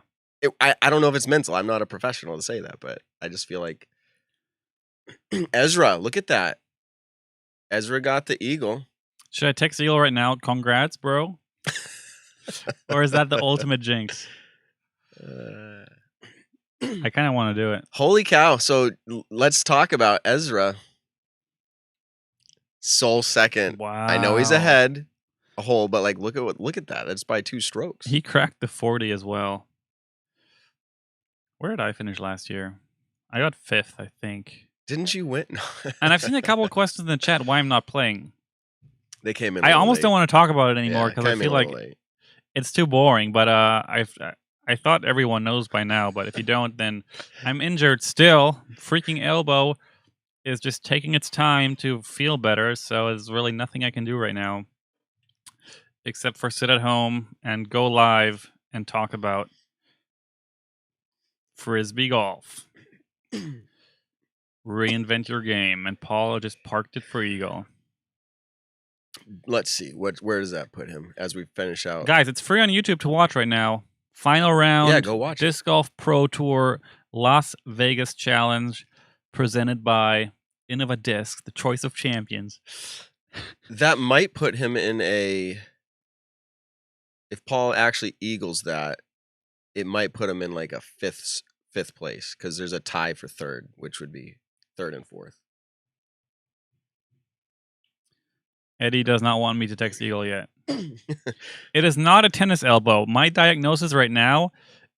I don't know if it's mental. I'm not a professional to say that, but I just feel like Ezra, look at that. Ezra got the eagle. Should I text Eagle right now? Congrats, bro. Or is that the ultimate jinx? I kind of want to do it. Holy cow. So let's talk about Ezra. Sole second. Wow. I know he's ahead a hole, but like look at that. That's by 2 strokes. He cracked the 40 as well. Where did I finish last year? I got 5th, I think. Didn't you win? And I've seen a couple of questions in the chat why I'm not playing. They came in. I almost don't want to talk about it anymore because I feel like it's too boring. But I thought everyone knows by now. But if you don't, then I'm injured still. Freaking elbow is just taking its time to feel better. So there's really nothing I can do right now except for sit at home and go live and talk about Frisbee golf. Reinvent your game. And Paul just parked it for Eagle. Let's see. Where does that put him as we finish out? Guys, it's free on YouTube to watch right now. Final round. Yeah, go watch Disc Golf Pro Tour Las Vegas Challenge presented by Innova Disc, the choice of champions. That might put him in a... If Paul actually eagles that, it might put him in like a fifth place because there's a tie for 3rd, which would be 3rd and 4th. Eddie does not want me to text Eagle yet. It is not a tennis elbow. My diagnosis right now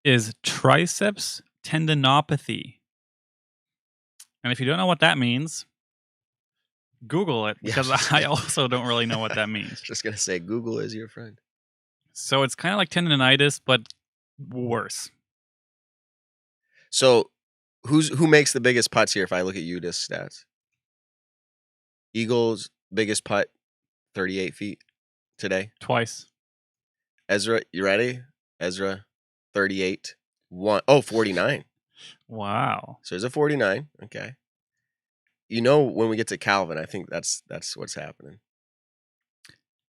is triceps tendinopathy. And if you don't know what that means, Google it because I also don't really know what that means. Just going to say Google is your friend. So it's kind of like tendonitis, but worse. So who makes the biggest putts here if I look at UDisc stats? Eagles biggest putt 38 feet today. Twice. Ezra, you ready? Ezra 38. 49. Wow. So there's a 49. Okay. You know when we get to Calvin, I think that's what's happening.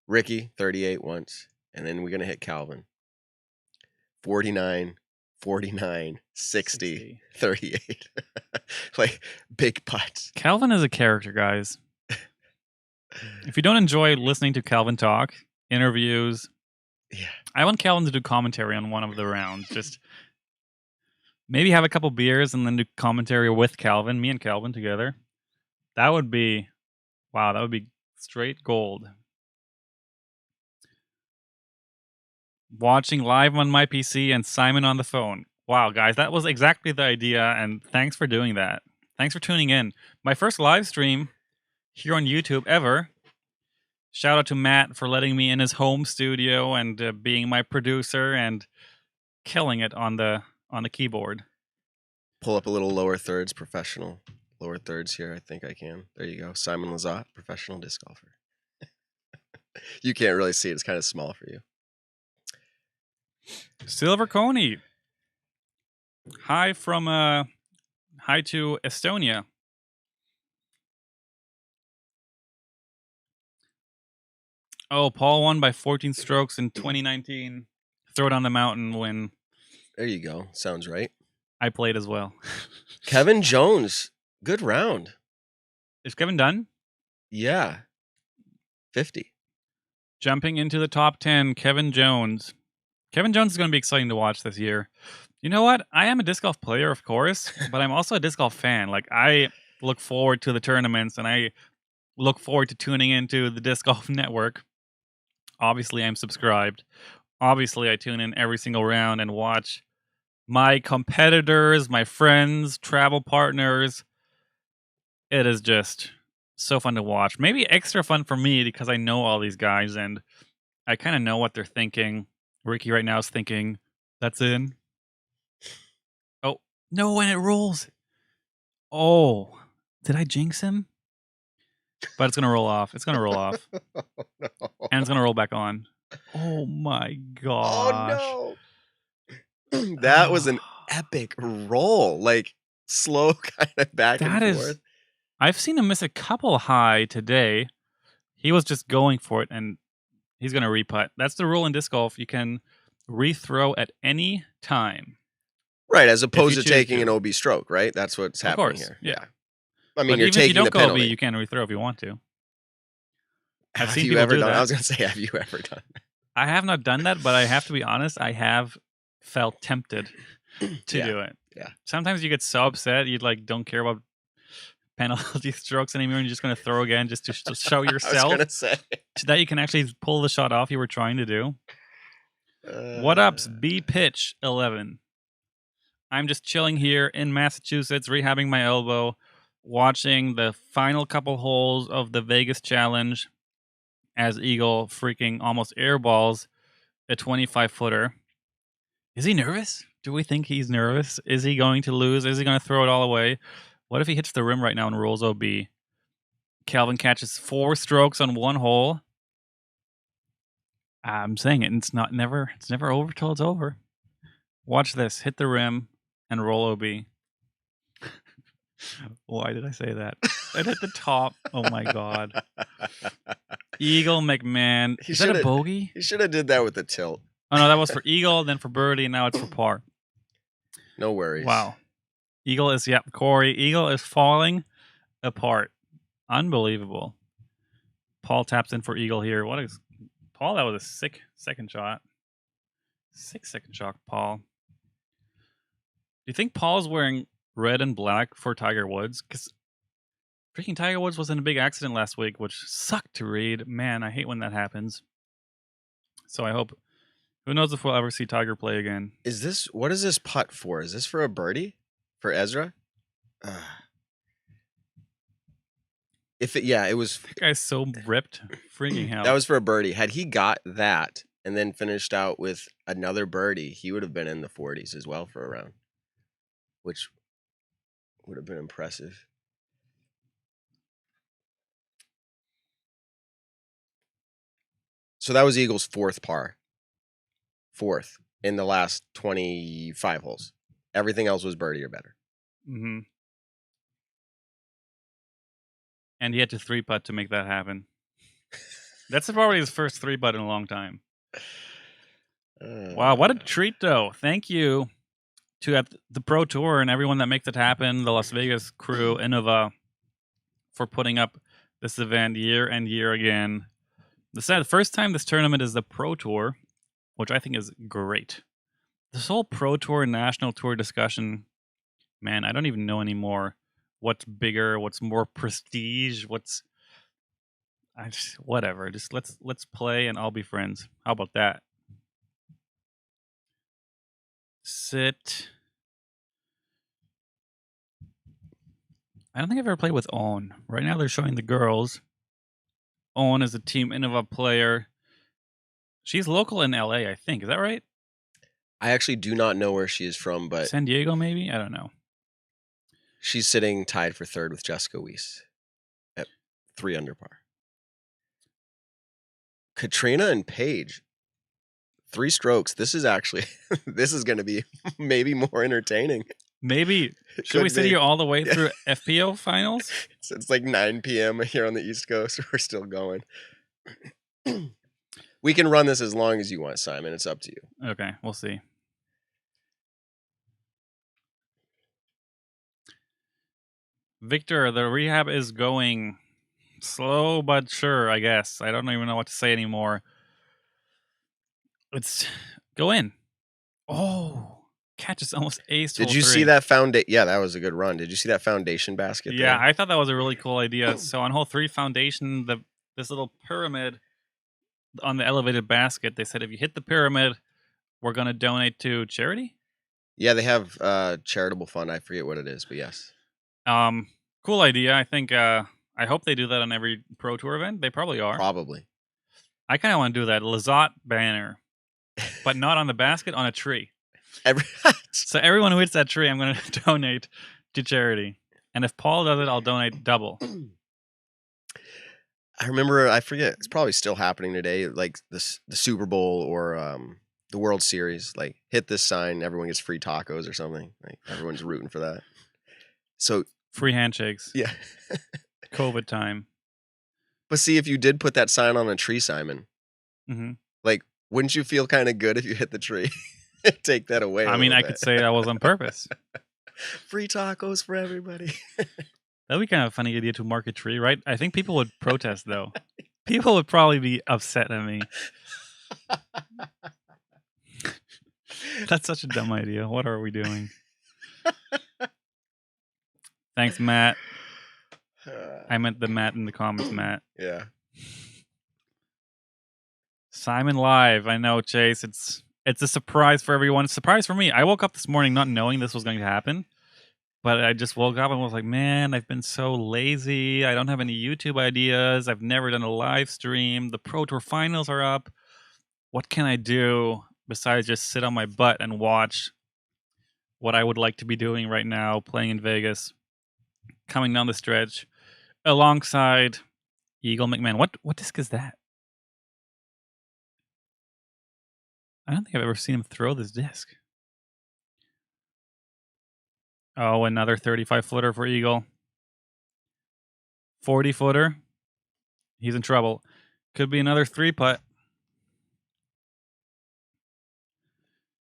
Ricky 38 once, and then we're going to hit Calvin. 49, 49, 60. 38. Like big putts. Calvin is a character, guys. If you don't enjoy listening to Calvin talk, interviews, I want Calvin to do commentary on one of the rounds. Just maybe have a couple beers and then do commentary with Calvin, me and Calvin together. That would be, wow, that would be straight gold. Watching live on my PC and Simon on the phone. Wow, guys, that was exactly the idea, and thanks for doing that. Thanks for tuning in. My first live stream here on YouTube ever. Shout out to Matt for letting me in his home studio and being my producer and killing it on the keyboard. Pull up a little lower thirds, professional lower thirds here. I think I can. There you go. Simon Lizotte, professional disc golfer. You can't really see it. It's kind of small for you. Silver Coney. Hi to Estonia. Oh, Paul won by 14 strokes in 2019. Throw it on the mountain when... There you go. Sounds right. I played as well. Kevin Jones. Good round. Is Kevin done? Yeah. 50. Jumping into the top 10, Kevin Jones. Kevin Jones is going to be exciting to watch this year. You know what? I am a disc golf player, of course, but I'm also a disc golf fan. Like, I look forward to the tournaments, and I look forward to tuning into the Disc Golf Network. Obviously, I'm subscribed. Obviously, I tune in every single round and watch my competitors, my friends, travel partners. It is just so fun to watch. Maybe extra fun for me because I know all these guys and I kind of know what they're thinking. Ricky right now is thinking, that's in. Oh, no, and it rolls. Oh, did I jinx him? But it's going to roll off. It's going to roll off. Oh, no. And it's going to roll back on. Oh, my gosh. Oh, no. That was an epic roll. Like, slow kind of back and forth. I've seen him miss a couple high today. He was just going for it, and he's going to re-putt. That's the rule in disc golf. You can re-throw at any time. Right, as opposed to taking an OB stroke, right? That's what's happening here. Yeah. I mean, but you're taking the penalty. If you don't go OB, you can re-throw if you want to. Have you ever done that? I was going to say, have you ever done that? I have not done that, but I have to be honest, I have felt tempted. to Yeah. do it. Yeah. Sometimes you get so upset you like don't care about penalty strokes anymore, and you're just going to throw again just to show I was yourself gonna say. that you can actually pull the shot off you were trying to do. What ups? B pitch 11. I'm just chilling here in Massachusetts, rehabbing my elbow, watching the final couple holes of the Vegas Challenge as Eagle freaking almost airballs a 25-footer. Is he nervous? Do we think he's nervous? Is he going to lose? Is he going to throw it all away? What if he hits the rim right now and rolls OB? Calvin catches 4 strokes on one hole. I'm saying it. It's never over till it's over. Watch this. Hit the rim and roll OB. Why did I say that? It hit the top. Oh my god. Eagle McMahon. Is that a bogey? He should have did that with the tilt. Oh no, that was for Eagle, then for birdie, and now it's for par. No worries. Wow. Eagle is Corey. Eagle is falling apart. Unbelievable. Paul taps in for Eagle here. What is Paul? That was a sick second shot. 6 second shot, Paul. Do you think Paul's wearing red and black for Tiger Woods? Because freaking Tiger Woods was in a big accident last week, which sucked to read. Man, I hate when that happens. So I hope. Who knows if we'll ever see Tiger play again? What is this putt for? Is this for a birdie? For Ezra? It was. That guy's so ripped. Freaking hell. That was for a birdie. Had he got that and then finished out with another birdie, he would have been in the 40s as well for a round, which would have been impressive. So that was Eagles' 4th par. 4th in the last 25 holes. Everything else was birdie or better. Mm-hmm. And he had to 3-putt to make that happen. That's probably his first 3-putt in a long time. Wow, what a treat, though. Thank you to the Pro Tour and everyone that makes it happen, the Las Vegas crew, Innova, for putting up this event year and year again. The first time this tournament is the Pro Tour, which I think is great. This whole Pro Tour and National Tour discussion, man, I don't even know anymore what's bigger, what's more prestige, whatever. Just let's play and I'll be friends. How about that? Sit. I don't think I've ever played with Owen. Right now they're showing the girls. Owen is a Team Innova player. She's local in LA, I think. Is that right? I actually do not know where she is from, but San Diego, maybe? I don't know. She's sitting tied for 3rd with Jessica Weiss at 3 under par. Katrina and Paige, 3 strokes. This is going to be maybe more entertaining. Maybe. Should we sit here all the way through FPO finals? It's like 9 p.m. here on the East Coast. We're still going. We can run this as long as you want, Simon. It's up to you. Okay, we'll see. Victor, the rehab is going slow but sure, I guess. I don't even know what to say anymore. Let's go in. Oh, catches almost ace. Did you see that foundation? Yeah, that was a good run. Did you see that foundation basket? Yeah, there? I thought that was a really cool idea. So on hole 3 foundation, this little pyramid on the elevated basket, they said if you hit the pyramid, we're going to donate to charity? Yeah, they have a charitable fund. I forget what it is, but yes. Cool idea. I think I hope they do that on every Pro Tour event. They probably are. Probably. I kind of want to do that Lizotte banner, but not on the basket, on a tree. So everyone who hits that tree, I'm going to donate to charity. And if Paul does it, I'll donate double. I remember, I forget, it's probably still happening today, like the Super Bowl or the World Series, like hit this sign, everyone gets free tacos or something. Like everyone's rooting for that. So free handshakes. Yeah. COVID time. But see, if you did put that sign on a tree, Simon, like, wouldn't you feel kind of good if you hit the tree? Take that away. I mean, I could say that was on purpose. Free tacos for everybody. That'd be kind of a funny idea to mark a tree, right? I think people would protest, though. People would probably be upset at me. That's such a dumb idea. What are we doing? Thanks, Matt. I meant the Matt in the comments, Matt. Yeah. Simon live. I know, Chase. It's a surprise for everyone. It's a surprise for me. I woke up this morning not knowing this was going to happen. But I just woke up and was like, man, I've been so lazy. I don't have any YouTube ideas. I've never done a live stream. The Pro Tour finals are up. What can I do besides just sit on my butt and watch what I would like to be doing right now, playing in Vegas, coming down the stretch, alongside Eagle McMahon. What disc is that? I don't think I've ever seen him throw this disc. Oh, another 35-footer for Eagle. 40-footer. He's in trouble. Could be another 3-putt.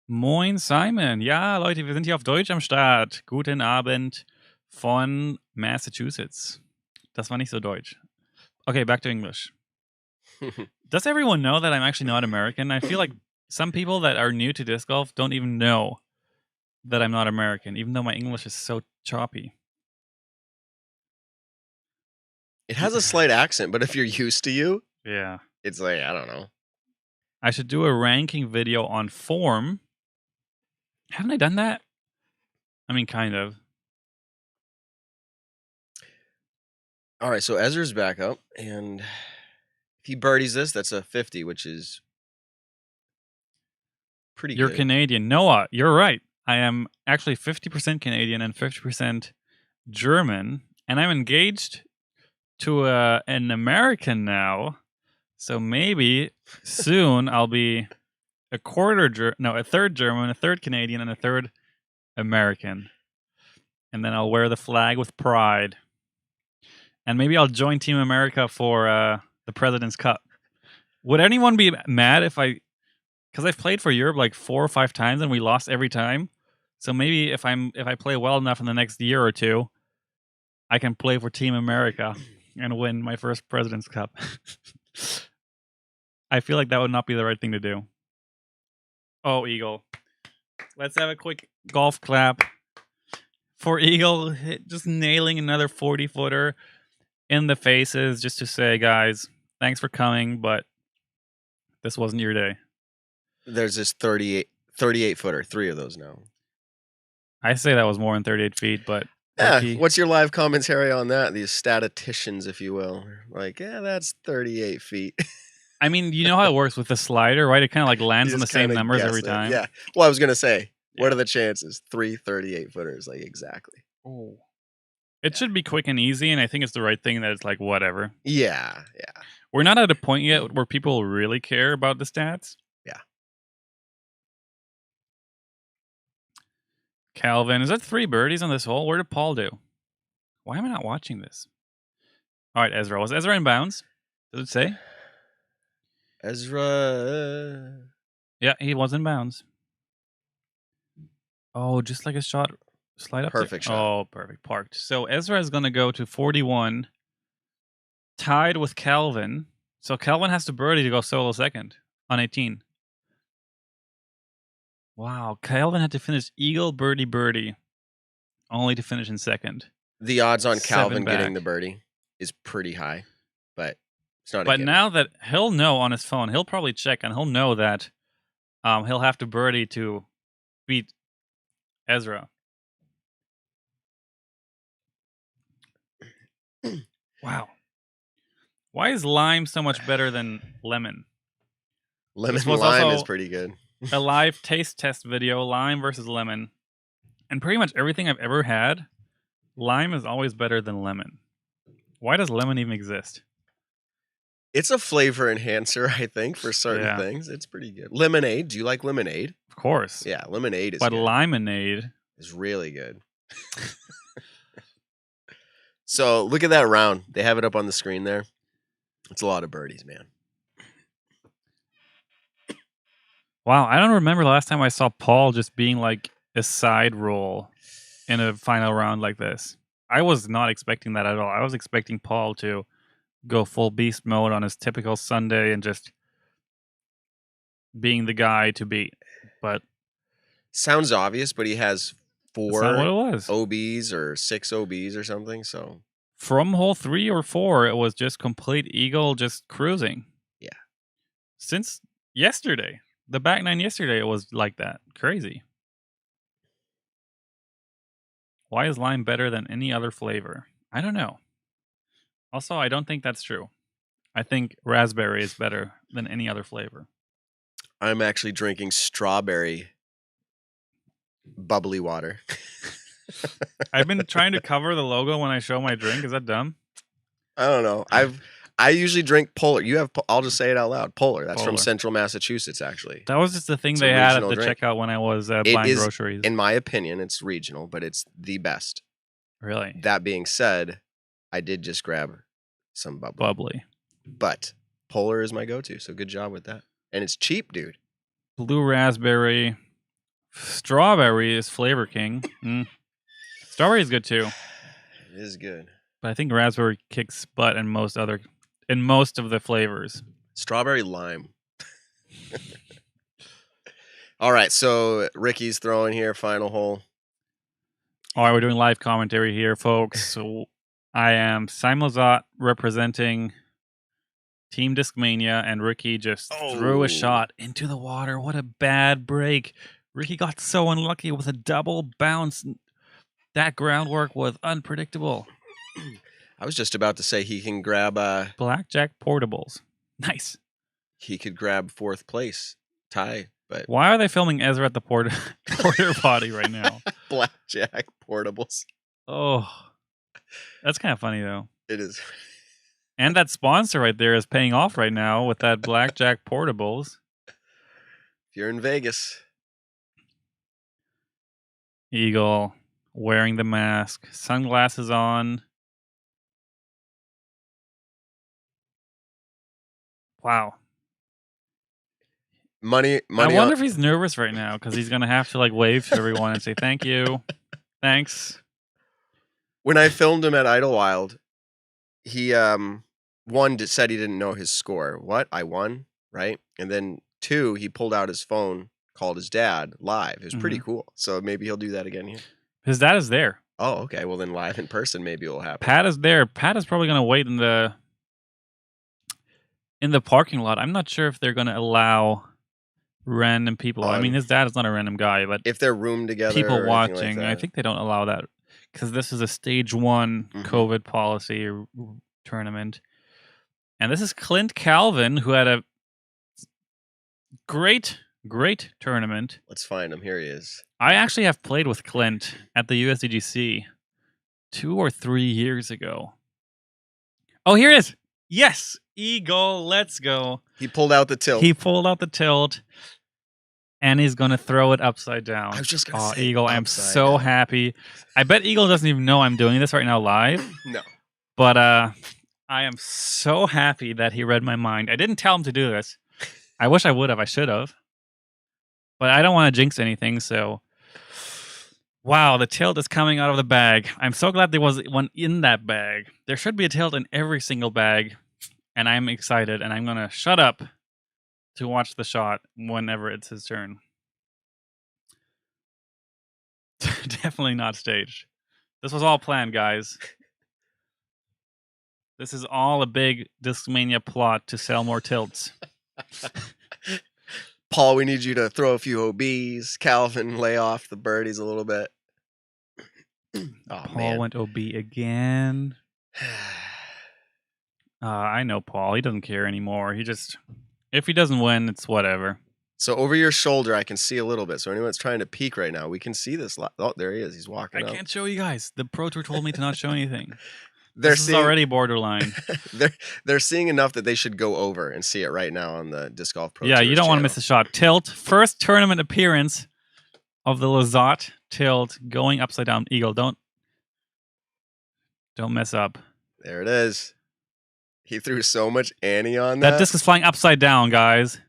Moin Simon. Ja, Leute, wir sind hier auf Deutsch am Start. Guten Abend von Massachusetts. Das war nicht so deutsch. Okay, back to English. Does everyone know that I'm actually not American? I feel like some people that are new to disc golf don't even know that I'm not American, even though my English is so choppy. It has a slight accent, but if you're used to you, Yeah. it's like, I don't know. I should do a ranking video on form. Haven't I done that? I mean, kind of. All right, so Ezra's back up, and if he birdies this, that's a 50, which is pretty You're good. Canadian. Noah, you're right. I am actually 50% Canadian and 50% German, and I'm engaged to an American now. So maybe soon I'll be a third German, a third Canadian, and a third American. And then I'll wear the flag with pride. And maybe I'll join Team America for the President's Cup. Would anyone be mad if because I've played for Europe like 4 or 5 times and we lost every time. So maybe if I play well enough in the next year or two, I can play for Team America and win my first President's Cup. I feel like that would not be the right thing to do. Oh, Eagle. Let's have a quick golf clap for Eagle just nailing another 40-footer in the faces just to say, guys, thanks for coming, but this wasn't your day. There's this 38-footer, 3 of those now. I say that was more than 38 feet, but... Yeah, what's your live commentary on that? These statisticians, if you will. Like, yeah, that's 38 feet. I mean, you know how it works with the slider, right? It kind of like lands on the same numbers every time. Yeah. Well, I was going to say, what are the chances? 3 38-footers, like exactly. Oh. It should be quick and easy, and I think it's the right thing that it's like, whatever. Yeah. We're not at a point yet where people really care about the stats. Yeah. Calvin, is that 3 birdies on this hole? Where did Paul do? Why am I not watching this? All right, Ezra. Was Ezra in bounds? Does it say? Ezra. Yeah, he was in bounds. Oh, just like a shot slide up. Perfect shot. Oh, perfect. Parked. So Ezra is going to go to 41, tied with Calvin. So Calvin has to birdie to go solo second on 18. Wow, Calvin had to finish eagle, birdie, only to finish in second. The odds on Calvin getting the birdie is pretty high, but it's not. But now that he'll know on his phone, he'll probably check and he'll know that he'll have to birdie to beat Ezra. Wow. Why is lime so much better than lemon? Lemon lime is pretty good. A live taste test video, lime versus lemon. And pretty much everything I've ever had, lime is always better than lemon. Why does lemon even exist? It's a flavor enhancer, I think, for certain things. It's pretty good. Lemonade. Do you like lemonade? Of course. Yeah, lemonade is good. But limonade is really good. So look at that round. They have it up on the screen there. It's a lot of birdies, man. Wow, I don't remember the last time I saw Paul just being like a side roll in a final round like this. I was not expecting that at all. I was expecting Paul to go full beast mode on his typical Sunday and just being the guy to beat. But Sounds obvious, but he has That's not what 4 it was. OBs or 6 OBs or something. So From hole 3 or 4, it was just complete eagle, just cruising. yeah, Since yesterday, the back 9 yesterday, it was like that. Crazy. Why is lime better than any other flavor? I don't know. Also, I don't think that's true. I think raspberry is better than any other flavor. I'm actually drinking strawberry bubbly water. I've been trying to cover the logo when I show my drink. Is that dumb? I don't know. I usually drink Polar. You have. I'll just say it out loud. Polar. That's from Polar. Central Massachusetts, actually. That was just the thing It's they a had at regional the drink. checkout when I was It buying is, groceries. in my opinion, it's regional, but it's the best. Really? That being said, I did just grab some Bubbly. but Polar is my go-to. So good job with that. And it's cheap, dude. Blue raspberry. Strawberry is flavor king. Strawberry is good too. It is good. But I think raspberry kicks butt in most of the flavors. Strawberry lime. All right, so Ricky's throwing here, final hole. All right, we're doing live commentary here, folks. So I am Simon Lizotte representing Team Discmania, and Ricky just threw a shot into the water. What a bad break. Ricky got so unlucky with a double bounce. That groundwork was unpredictable. I was just about to say he can grab Blackjack portables. Nice. He could grab 4th place tie, but Why are they filming Ezra at the porter potty right now? Blackjack portables. Oh, that's kind of funny though. It is. And that sponsor right there is paying off right now with that Blackjack portables. If you're in Vegas. Eagle wearing the mask, sunglasses on. Wow. Money I wonder if he's nervous right now because he's going to have to like wave to everyone and say thank you. Thanks. When I filmed him at Idlewild, he said he didn't know his score. What? I won, right? And then 2, he pulled out his phone, called his dad live. It was pretty cool. So maybe he'll do that again here. His dad is there. Oh, okay. Well, then live in person, maybe it'll happen. Pat is there. Pat is probably going to wait in the parking lot. I'm not sure if they're going to allow random people. I mean, his dad is not a random guy, but if they're room together, people or watching, like I think they don't allow that because this is a stage 1 COVID policy tournament. And this is Clint Calvin, who had a great tournament. Let's find him. Here he is. I actually have played with Clint at the USDGC 2 or 3 years ago. Oh, here it is. Yes, Eagle, let's go. He pulled out the tilt. And he's going to throw it upside down. I was just going to say Eagle, I'm so happy. I bet Eagle doesn't even know I'm doing this right now live. No. But I am so happy that he read my mind. I didn't tell him to do this. I wish I would have. I should have. But I don't want to jinx anything, so... Wow, the tilt is coming out of the bag. I'm so glad there was one in that bag. There should be a tilt in every single bag. And I'm excited, and I'm going to shut up to watch the shot whenever it's his turn. Definitely not staged. This was all planned, guys. This is all a big Discmania plot to sell more tilts. Paul, we need you to throw a few OBs. Calvin, lay off the birdies a little bit. Paul went OB again. I know Paul. He doesn't care anymore. If he doesn't win, it's whatever. So over your shoulder, I can see a little bit. So anyone that's trying to peek right now, we can see this. Oh, there he is. He's walking up. I can't show you guys. The Pro Tour told me to not show anything. This is already borderline. They're seeing enough that they should go over and see it right now on the Disc Golf Pro. Yeah, you don't want to miss the shot. Tilt. First tournament appearance of the Lizotte tilt going upside down. Eagle, don't mess up. There it is. He threw so much Annie on that. That disc is flying upside down, guys.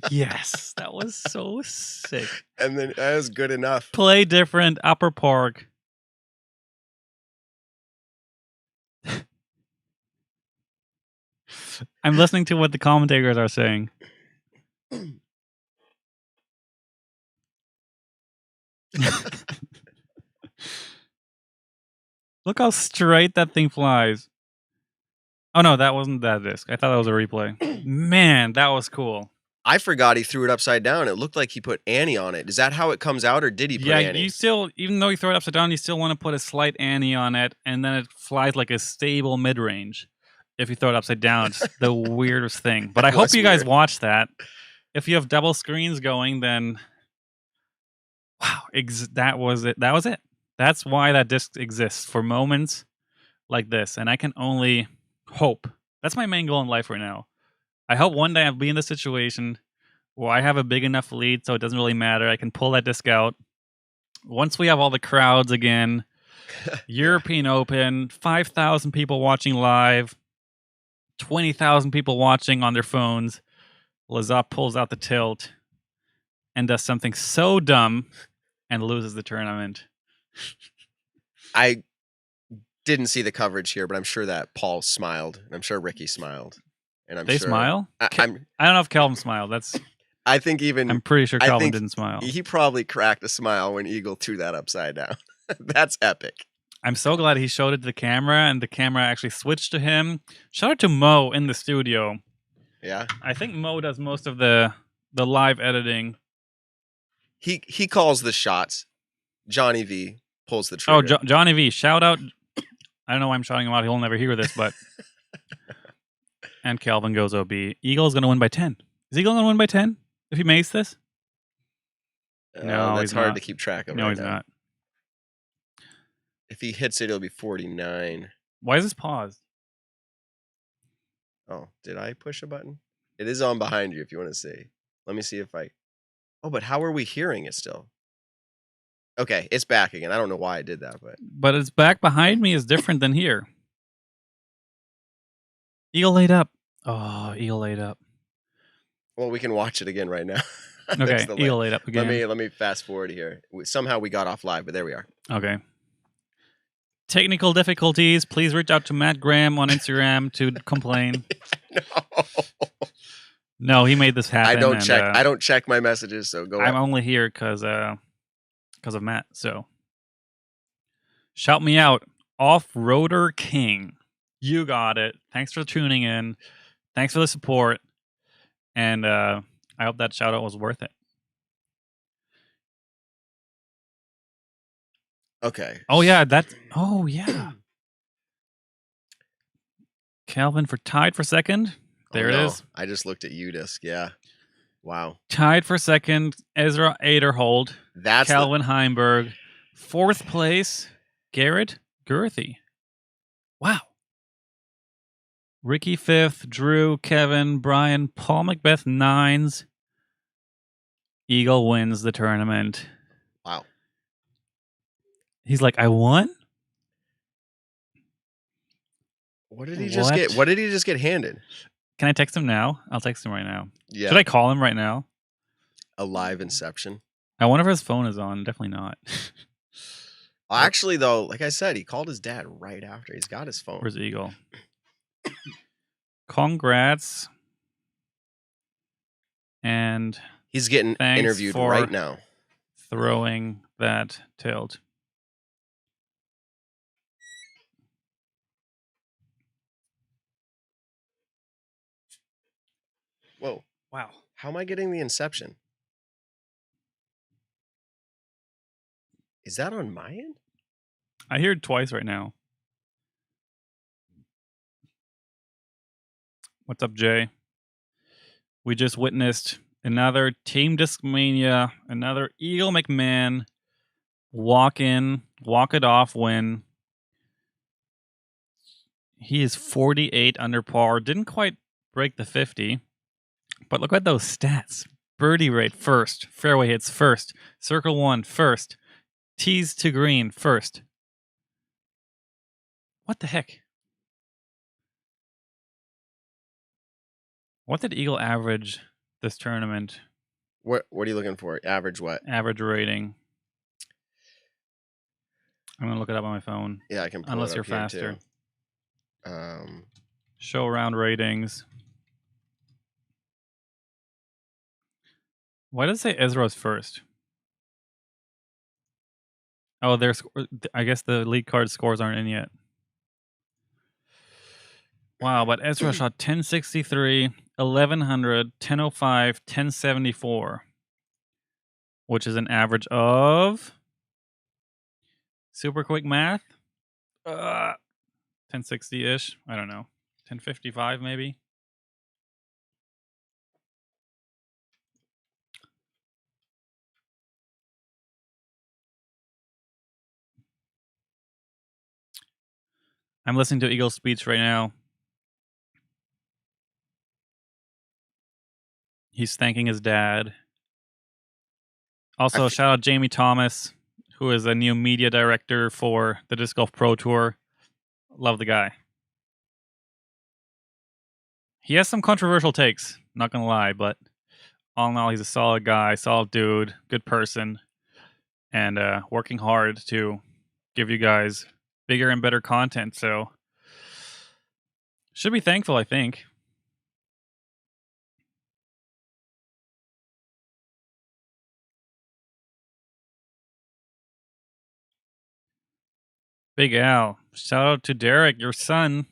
Yes, that was so sick. And then that was good enough. Play different, upper park. I'm listening to what the commentators are saying. Look how straight that thing flies. Oh no, that wasn't that disc. I thought that was a replay. Man, that was cool. I forgot he threw it upside down. It looked like he put Annie on it. Is that how it comes out, or did he put Annie? You still, even though you throw it upside down, you still want to put a slight Annie on it, and then it flies like a stable mid-range. If you throw it upside down, it's the weirdest thing. But I hope you guys watch that. If you have double screens going, then wow, that was it. That was it. That's why that disc exists, for moments like this. And I can only hope. That's my main goal in life right now. I hope one day I'll be in this situation where I have a big enough lead so it doesn't really matter. I can pull that disc out. Once we have all the crowds again, European Open, 5,000 people watching live, 20,000 people watching on their phones, Lizotte pulls out the tilt and does something so dumb and loses the tournament. I didn't see the coverage here, but I'm sure that Paul smiled, and I'm sure Ricky smiled, and I'm they sure smile. I don't know if Kelvin smiled. I'm pretty sure Kelvin didn't smile. He probably cracked a smile when Eagle threw that upside down. That's epic. I'm so glad he showed it to the camera, and the camera actually switched to him. Shout out to Mo in the studio. Yeah, I think Mo does most of the live editing. He calls the shots. Johnny V pulls the trigger. Oh, Johnny V, shout out. I don't know why I'm shouting him out. He'll never hear this, but. And Kelvin goes OB. Eagle's going to win by 10. Is Eagle going to win by 10 if he makes this? No, that's he's hard not. to keep track of. No, right he's now. not. If he hits it, it'll be 49. Why is this paused? Oh, did I push a button? It is on behind you if you want to see. Let me see if I... Oh, but how are we hearing it still? Okay, it's back again. I don't know why I did that, but... But it's back behind me is different than here. Eagle laid up. Oh, Eagle laid up. Well, we can watch it again right now. Okay, Eagle laid up again. Let me fast forward here. Somehow we got off live, but there we are. Okay. Technical difficulties. Please reach out to Matt Graham on Instagram to complain. No, he made this happen. I don't check my messages, so go. I'm only here because of Matt. So shout me out, Off-Roader King. You got it. Thanks for tuning in. Thanks for the support, and I hope that shout out was worth it. Okay. Oh yeah, Oh yeah. Calvin tied for second. There it is. I just looked at UDisc. Yeah. Wow. Tied for second. Ezra Aderhold. That's Calvin Heimberg. Fourth place. Garrett Girthy. Wow. Ricky fifth. Drew, Kevin, Brian, Paul Macbeth nines. Eagle wins the tournament. Wow. He's like, I won? What did he just get? What did he just get handed? Can I text him now? I'll text him right now. Yeah. Should I call him right now? A live inception. I wonder if his phone is on. Definitely not. Well, actually, though, like I said, he called his dad right after. He's got his phone. Where's Eagle? Congrats. And he's getting interviewed right now. Throwing that tilt. Whoa. Wow. How am I getting the inception? Is that on my end? I hear it twice right now. What's up, Jay? We just witnessed another Team Discmania, another Eagle McMahon walk it off win. He is 48 under par. Didn't quite break the 50. But look at those stats. Birdie rate first. Fairway hits first. Circle one first. Tees to green first. What the heck? What did Eagle average this tournament? What are you looking for? Average what? Average rating. I'm going to look it up on my phone. Yeah, I can pull unless it up you're here faster. Too. Show round ratings. Why does it say Ezra's first? Oh, I guess the league card scores aren't in yet. Wow, but Ezra shot 1063, 1100, 1005, 1074, which is an average of super quick math. 1060-ish. I don't know. 1055 maybe. I'm listening to Eagle's speech right now. He's thanking his dad. Also, shout out Jamie Thomas, who is a new media director for the Disc Golf Pro Tour. Love the guy. He has some controversial takes, not gonna lie, but all in all, he's a solid guy, solid dude, good person, and working hard to give you guys bigger and better content. So, should be thankful, I think. Big Al. Shout out to Derek, your son.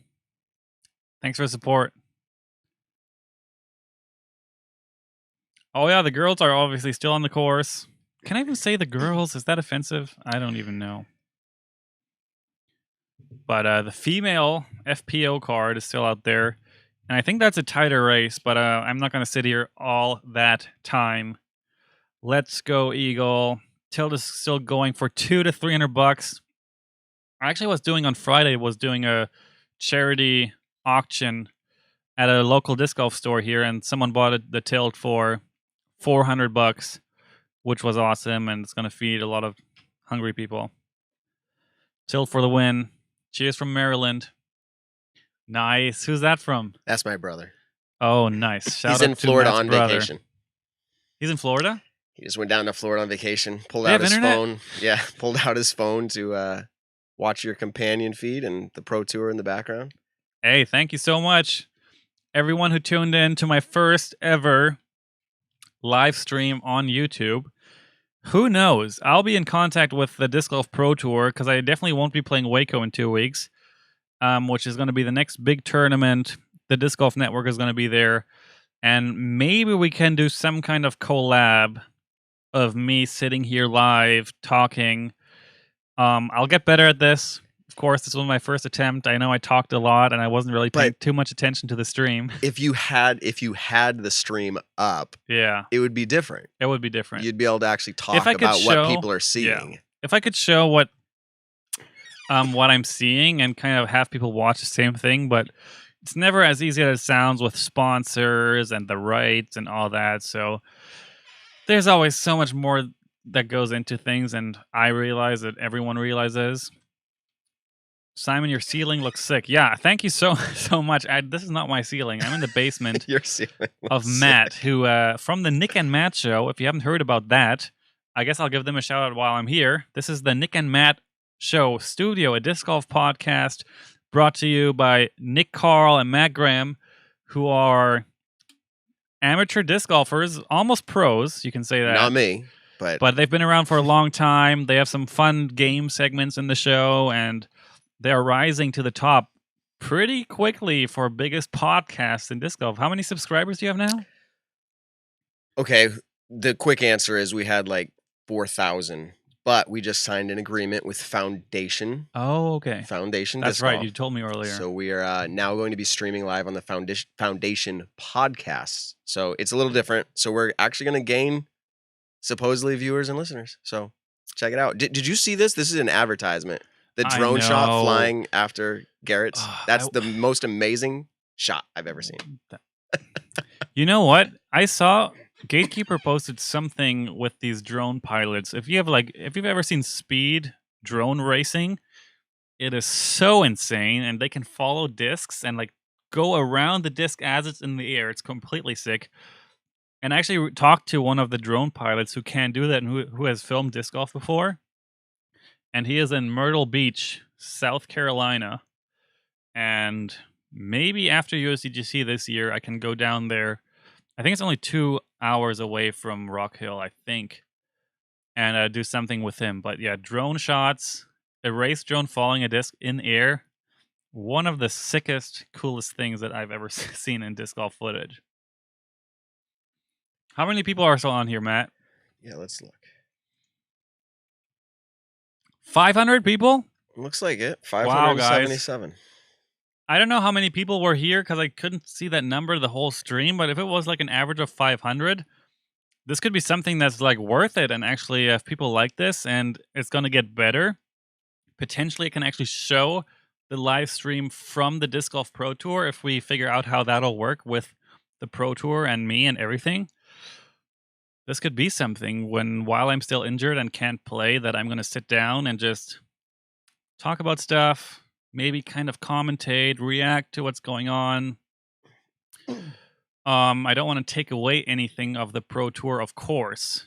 Thanks for the support. Oh, yeah, the girls are obviously still on the course. Can I even say the girls? Is that offensive? I don't even know. But the female FPO card is still out there. And I think that's a tighter race, but I'm not going to sit here all that time. Let's go, Eagle. Tilt is still going for $200 to $300. Actually, was doing on Friday was doing a charity auction at a local disc golf store here, and someone bought the tilt for $400, which was awesome, and it's going to feed a lot of hungry people. Tilt for the win. Cheers from Maryland. Nice. Who's that from? That's my brother. Oh, nice. Shout He's out in to Florida Matt's on brother. vacation. He's in Florida? He just went down to Florida on vacation, pulled They out have his internet? phone. Yeah, pulled out his phone to watch your companion feed and the Pro Tour in the background. Hey, thank you so much. Everyone who tuned in to my first ever live stream on YouTube. Who knows? I'll be in contact with the Disc Golf Pro Tour because I definitely won't be playing Waco in 2 weeks, which is going to be the next big tournament. The Disc Golf Network is going to be there. And maybe we can do some kind of collab of me sitting here live talking. I'll get better at this. Of course, this was my first attempt. I know I talked a lot and I wasn't really paying too much attention to the stream. If you had the stream up, yeah, it would be different. It would be different. You'd be able to actually talk about what people are seeing. Yeah. If I could show what I'm seeing and kind of have people watch the same thing, but it's never as easy as it sounds with sponsors and the rights and all that. So there's always so much more that goes into things, and I realize that everyone realizes. Simon, your ceiling looks sick. Yeah, thank you so much. This is not my ceiling. I'm in the basement Your ceiling of Matt, who from the Nick and Matt show. If you haven't heard about that, I guess I'll give them a shout out while I'm here. This is the Nick and Matt Show Studio, a disc golf podcast brought to you by Nick Carl and Matt Graham, who are amateur disc golfers, almost pros. You can say that. Not me, but they've been around for a long time. They have some fun game segments in the show, and they're rising to the top pretty quickly for biggest podcast in disc golf. How many subscribers do you have now? Okay, the quick answer is we had like 4,000, but we just signed an agreement with Foundation. Oh, okay. Foundation That's Disc right. Golf. You told me earlier. So we are now going to be streaming live on the Foundation podcasts. So it's a little different. So we're actually going to gain supposedly viewers and listeners. So check it out. Did you see this? This is an advertisement. The drone shot flying after Garrett's. That's the most amazing shot I've ever seen. You know what? I saw Gatekeeper posted something with these drone pilots. If you've ever seen speed drone racing, it is so insane, and they can follow discs and like go around the disc as it's in the air. It's completely sick. And I actually talked to one of the drone pilots who can do that and who has filmed disc golf before. And he is in Myrtle Beach, South Carolina. And maybe after USDGC this year, I can go down there. I think it's only 2 hours away from Rock Hill, I think. and do something with him. But yeah, drone shots, erase drone falling a disc in air. One of the sickest, coolest things that I've ever seen in disc golf footage. How many people are still on here, Matt? Yeah, let's look. 500 people? Looks like it. Wow, guys. 577. I don't know how many people were here because I couldn't see that number the whole stream, but if it was like an average of 500, this could be something that's like worth it. And actually, if people like this and it's going to get better, potentially it can actually show the live stream from the Disc Golf Pro Tour if we figure out how that'll work with the Pro Tour and me and everything. This could be something while I'm still injured and can't play, that I'm going to sit down and just talk about stuff, maybe kind of commentate, react to what's going on. I don't want to take away anything of the Pro Tour, of course.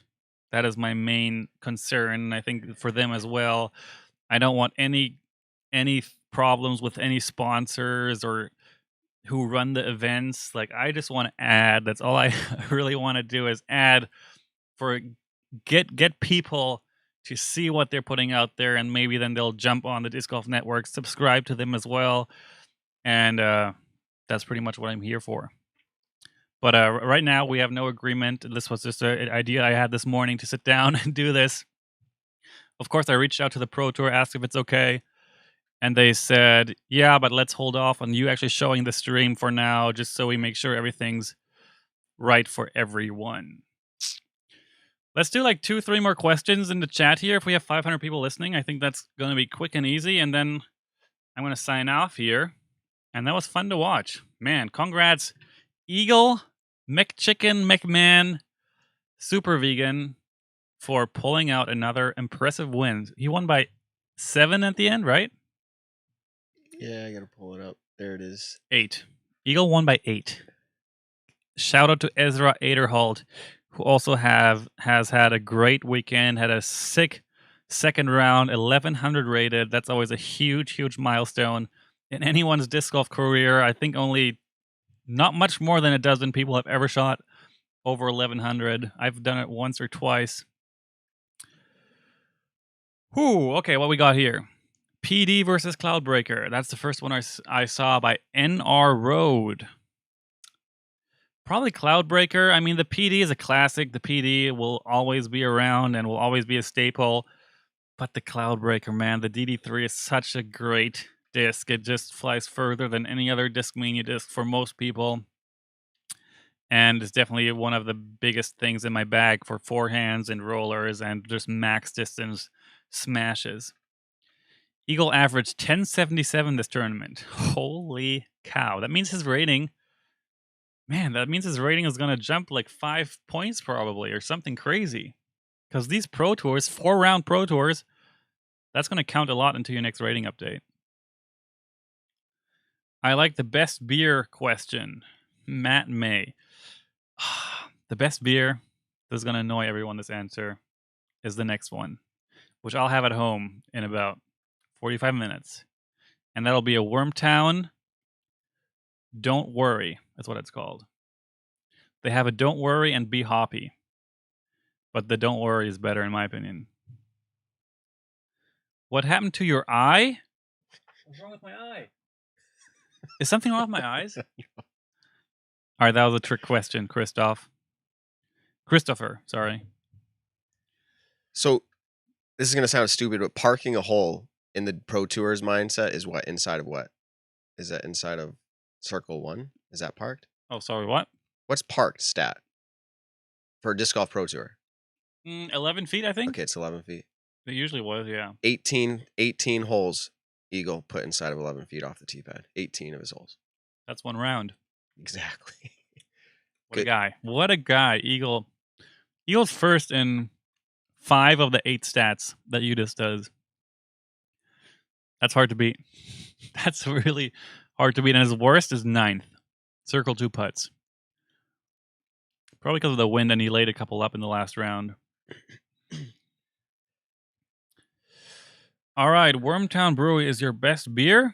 That is my main concern. I think for them as well. I don't want any problems with any sponsors or who run the events. Like, I just want to add. That's all I really want to do, is add for get people to see what they're putting out there, and maybe then they'll jump on the Disc Golf Network, subscribe to them as well, and that's pretty much what I'm here for. But right now, we have no agreement. This was just an idea I had this morning to sit down and do this. Of course, I reached out to the Pro Tour, asked if it's okay, and they said, yeah, but let's hold off on you actually showing the stream for now, just so we make sure everything's right for everyone. Let's do like 2-3 more questions in the chat here. If we have 500 people listening, I think that's going to be quick and easy. And then I'm going to sign off here. And that was fun to watch. Man, congrats, Eagle, McChicken, McMahon, Super Vegan, for pulling out another impressive win. He won by 7 at the end, right? Yeah, I got to pull it up. There it is. 8. Eagle won by 8. Shout out to Ezra Aderholt, who also has had a great weekend, had a sick second round, 1100 rated. That's always a huge, huge milestone in anyone's disc golf career. I think only not much more than a dozen people have ever shot over 1100. I've done it once or twice. Whew, okay, what we got here? PD versus Cloudbreaker. That's the first one I saw by NR Road. Probably Cloudbreaker. I mean, the PD is a classic. The PD will always be around and will always be a staple. But the Cloudbreaker, man, the DD3 is such a great disc. It just flies further than any other Discmania disc for most people. And it's definitely one of the biggest things in my bag for forehands and rollers and just max distance smashes. Eagle averaged 1077 this tournament. Holy cow. That means his rating... Man, that means his rating is going to jump like 5 points probably, or something crazy. Because these Pro Tours, 4-round Pro Tours, that's going to count a lot into your next rating update. I like the best beer question. Matt May. The best beer, this is going to annoy everyone, this answer, is the next one, which I'll have at home in about 45 minutes. And that'll be a Wormtown Don't Worry. That's what it's called. They have a Don't Worry and Be Hoppy. But the Don't Worry is better in my opinion. What happened to your eye? What's wrong with my eye? Is something wrong with my eyes? Alright, that was a trick question, Christopher, sorry. So, this is going to sound stupid, but parking a hole in the Pro Tour's mindset is what? Inside of what? Is that inside of Circle 1? Is that parked? Oh, sorry, what? What's parked stat for Disc Golf Pro Tour? 11 feet, I think. Okay, it's 11 feet. It usually was, yeah. 18 holes Eagle put inside of 11 feet off the tee pad. 18 of his holes. That's one round. Exactly. What a guy. What a guy. Eagle's first in 5 of the 8 stats that Udis does. That's hard to beat. That's really hard to beat. And his worst is 9th. Circle 2 putts. Probably because of the wind, and he laid a couple up in the last round. All right, Wormtown Brewery is your best beer?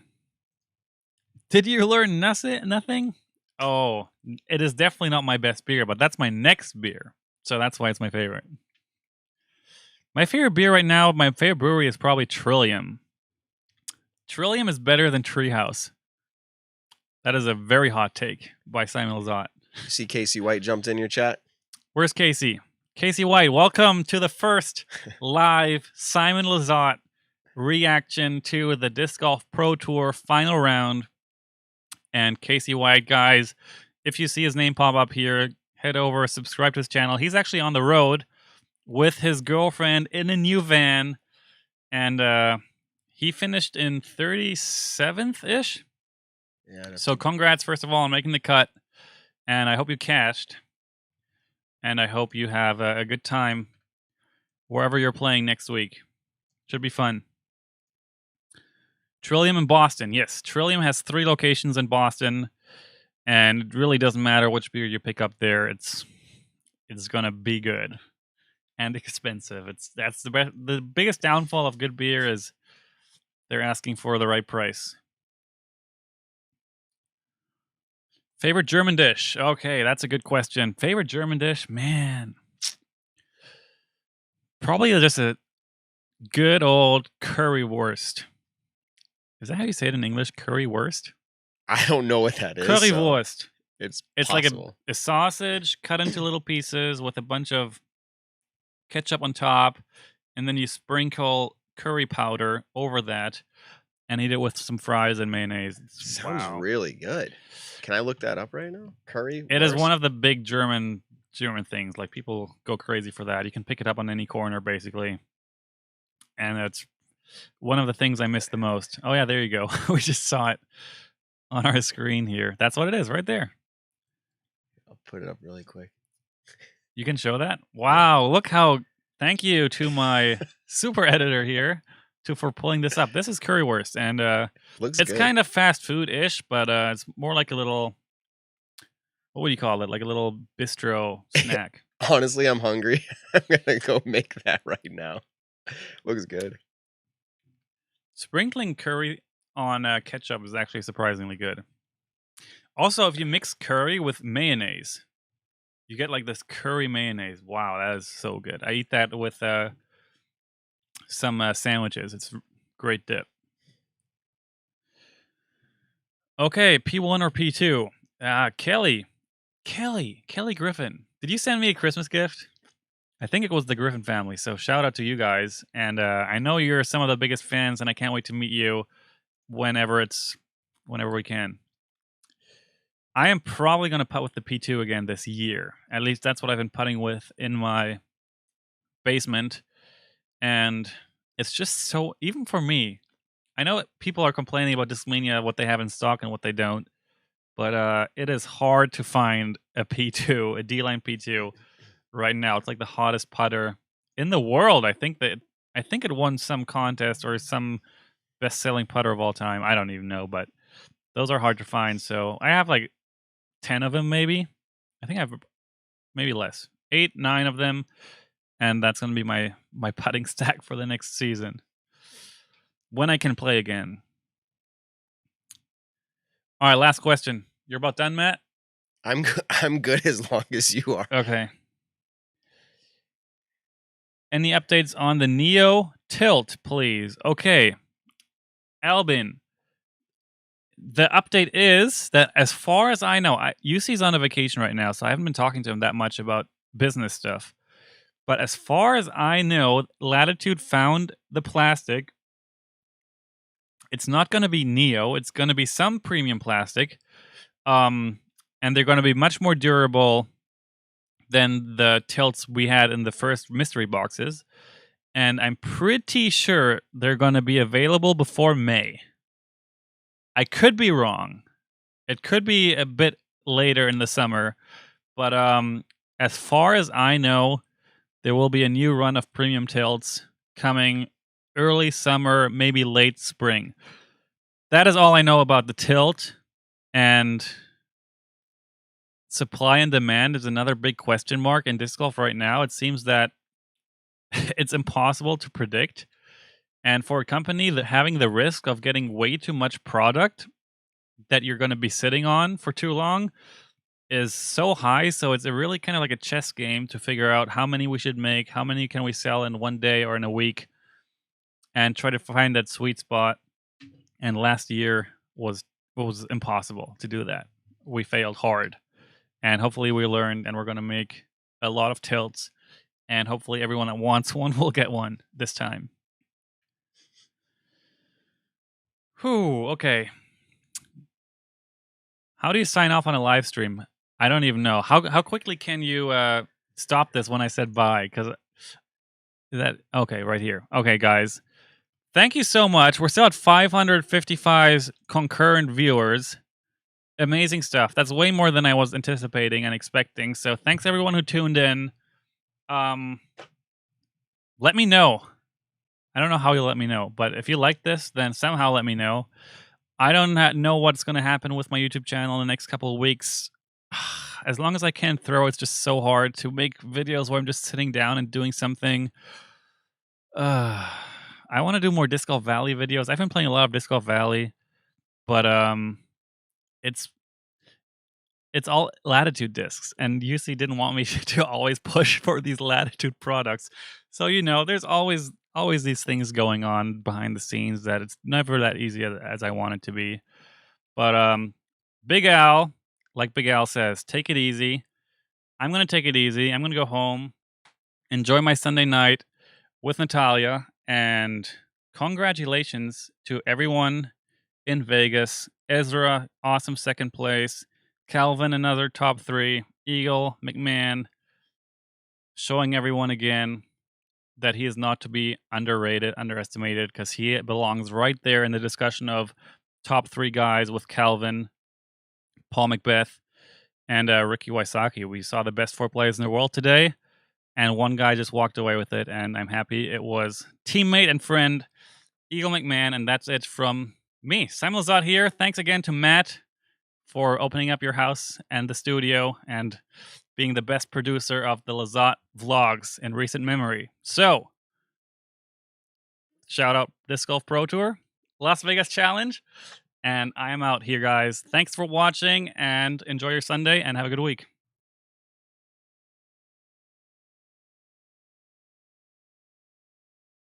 Did you learn nothing? Oh, it is definitely not my best beer, but that's my next beer. So that's why it's my favorite. My favorite beer right now, my favorite brewery is probably Trillium. Trillium is better than Treehouse. That is a very hot take by Simon Lizotte. You see Casey White jumped in your chat? Where's Casey? Casey White, welcome to the first live Simon Lizotte reaction to the Disc Golf Pro Tour final round. And Casey White, guys, if you see his name pop up here, head over, subscribe to his channel. He's actually on the road with his girlfriend in a new van. And he finished in 37th-ish. Yeah. So congrats, first of all, on making the cut. And I hope you cashed. And I hope you have a good time wherever you're playing next week. Should be fun. Trillium in Boston. Yes, Trillium has 3 locations in Boston. And it really doesn't matter which beer you pick up there. It's going to be good. And expensive. That's the biggest downfall of good beer is they're asking for the right price. Favorite German dish? Okay, that's a good question. Favorite German dish? Man. Probably just a good old currywurst. Is that how you say it in English? Currywurst? I don't know what that is. Currywurst. So it's like a sausage cut into little pieces with a bunch of ketchup on top, and then you sprinkle curry powder over that and eat it with some fries and mayonnaise. Sounds really good. Can I look that up right now? Curry? It is one of the big German things. Like, people go crazy for that. You can pick it up on any corner, basically. And it's one of the things I miss the most. Oh, yeah, there you go. We just saw it on our screen here. That's what it is right there. I'll put it up really quick. You can show that? Wow, look how... Thank you to my super editor here for pulling this up. This is currywurst, and looks it's good. kind of fast food-ish, but it's more like a little... What would you call it? Like a little bistro snack. Honestly, I'm hungry. I'm going to go make that right now. Looks good. Sprinkling curry on ketchup is actually surprisingly good. Also, if you mix curry with mayonnaise, you get like this curry mayonnaise. Wow, that is so good. I eat that with some sandwiches. It's great dip. Okay, P1 or P2? Kelly Griffin. Did you send me a Christmas gift? I think it was the Griffin family, so shout out to you guys. And I know you're some of the biggest fans, and I can't wait to meet you whenever we can. I am probably going to putt with the P2 again this year. At least that's what I've been putting with in my basement. And it's just so, even for me, I know people are complaining about Discmania, what they have in stock and what they don't. But it is hard to find a P2, a D-line P2 right now. It's like the hottest putter in the world. I think it won some contest or some best-selling putter of all time. I don't even know, but those are hard to find. So I have like 10 of them, maybe. I think I have maybe less. 8, 9 of them. And that's going to be my putting stack for the next season. When I can play again. All right, last question. You're about done, Matt? I'm good as long as you are. Okay. Any updates on the Neo Tilt, please? Okay. Albin. The update is that, as far as I know, UC's on a vacation right now, so I haven't been talking to him that much about business stuff. But as far as I know, Latitude found the plastic. It's not going to be Neo. It's going to be some premium plastic. And they're going to be much more durable than the tilts we had in the first mystery boxes. And I'm pretty sure they're going to be available before May. I could be wrong. It could be a bit later in the summer. But as far as I know, there will be a new run of premium tilts coming early summer, maybe late spring. That is all I know about the tilt. And supply and demand is another big question mark in disc golf right now. It seems that it's impossible to predict. And for a company that having the risk of getting way too much product that you're going to be sitting on for too long, is so high, so it's a really kind of like a chess game to figure out how many we should make, how many can we sell in one day or in a week, and try to find that sweet spot. And last year was impossible to do that. We failed hard, and hopefully we learned, and we're going to make a lot of tilts, and hopefully everyone that wants one will get one this time. Whew, okay. How do you sign off on a live stream? I don't even know. How quickly can you stop this when I said bye? Because that okay, right here. Okay, guys. Thank you so much. We're still at 555 concurrent viewers. Amazing stuff. That's way more than I was anticipating and expecting. So thanks everyone who tuned in. Let me know. I don't know how you'll let me know, but if you like this, then somehow let me know. I don't know what's going to happen with my YouTube channel in the next couple of weeks. As long as I can throw, it's just so hard to make videos where I'm just sitting down and doing something. I want to do more Disc Golf Valley videos. I've been playing a lot of Disc Golf Valley, but it's all Latitude discs, and UC didn't want me to always push for these Latitude products. So there's always these things going on behind the scenes that it's never that easy as I want it to be. But Big Al, like Big Al says, take it easy. I'm gonna take it easy. I'm gonna go home, enjoy my Sunday night with Natalia, and congratulations to everyone in Vegas. Ezra, awesome second place. Calvin, another top 3. Eagle, McMahon, showing everyone again that he is not to be underestimated, because he belongs right there in the discussion of top 3 guys with Calvin, Paul Macbeth, and Ricky Wysocki. We saw the best 4 players in the world today, and one guy just walked away with it, and I'm happy. It was teammate and friend Eagle McMahon, and that's it from me. Simon Lizotte here. Thanks again to Matt for opening up your house and the studio and being the best producer of the Lizotte vlogs in recent memory. So, shout out Disc Golf Pro Tour, Las Vegas Challenge, and I am out here, guys. Thanks for watching, and enjoy your Sunday, and have a good week.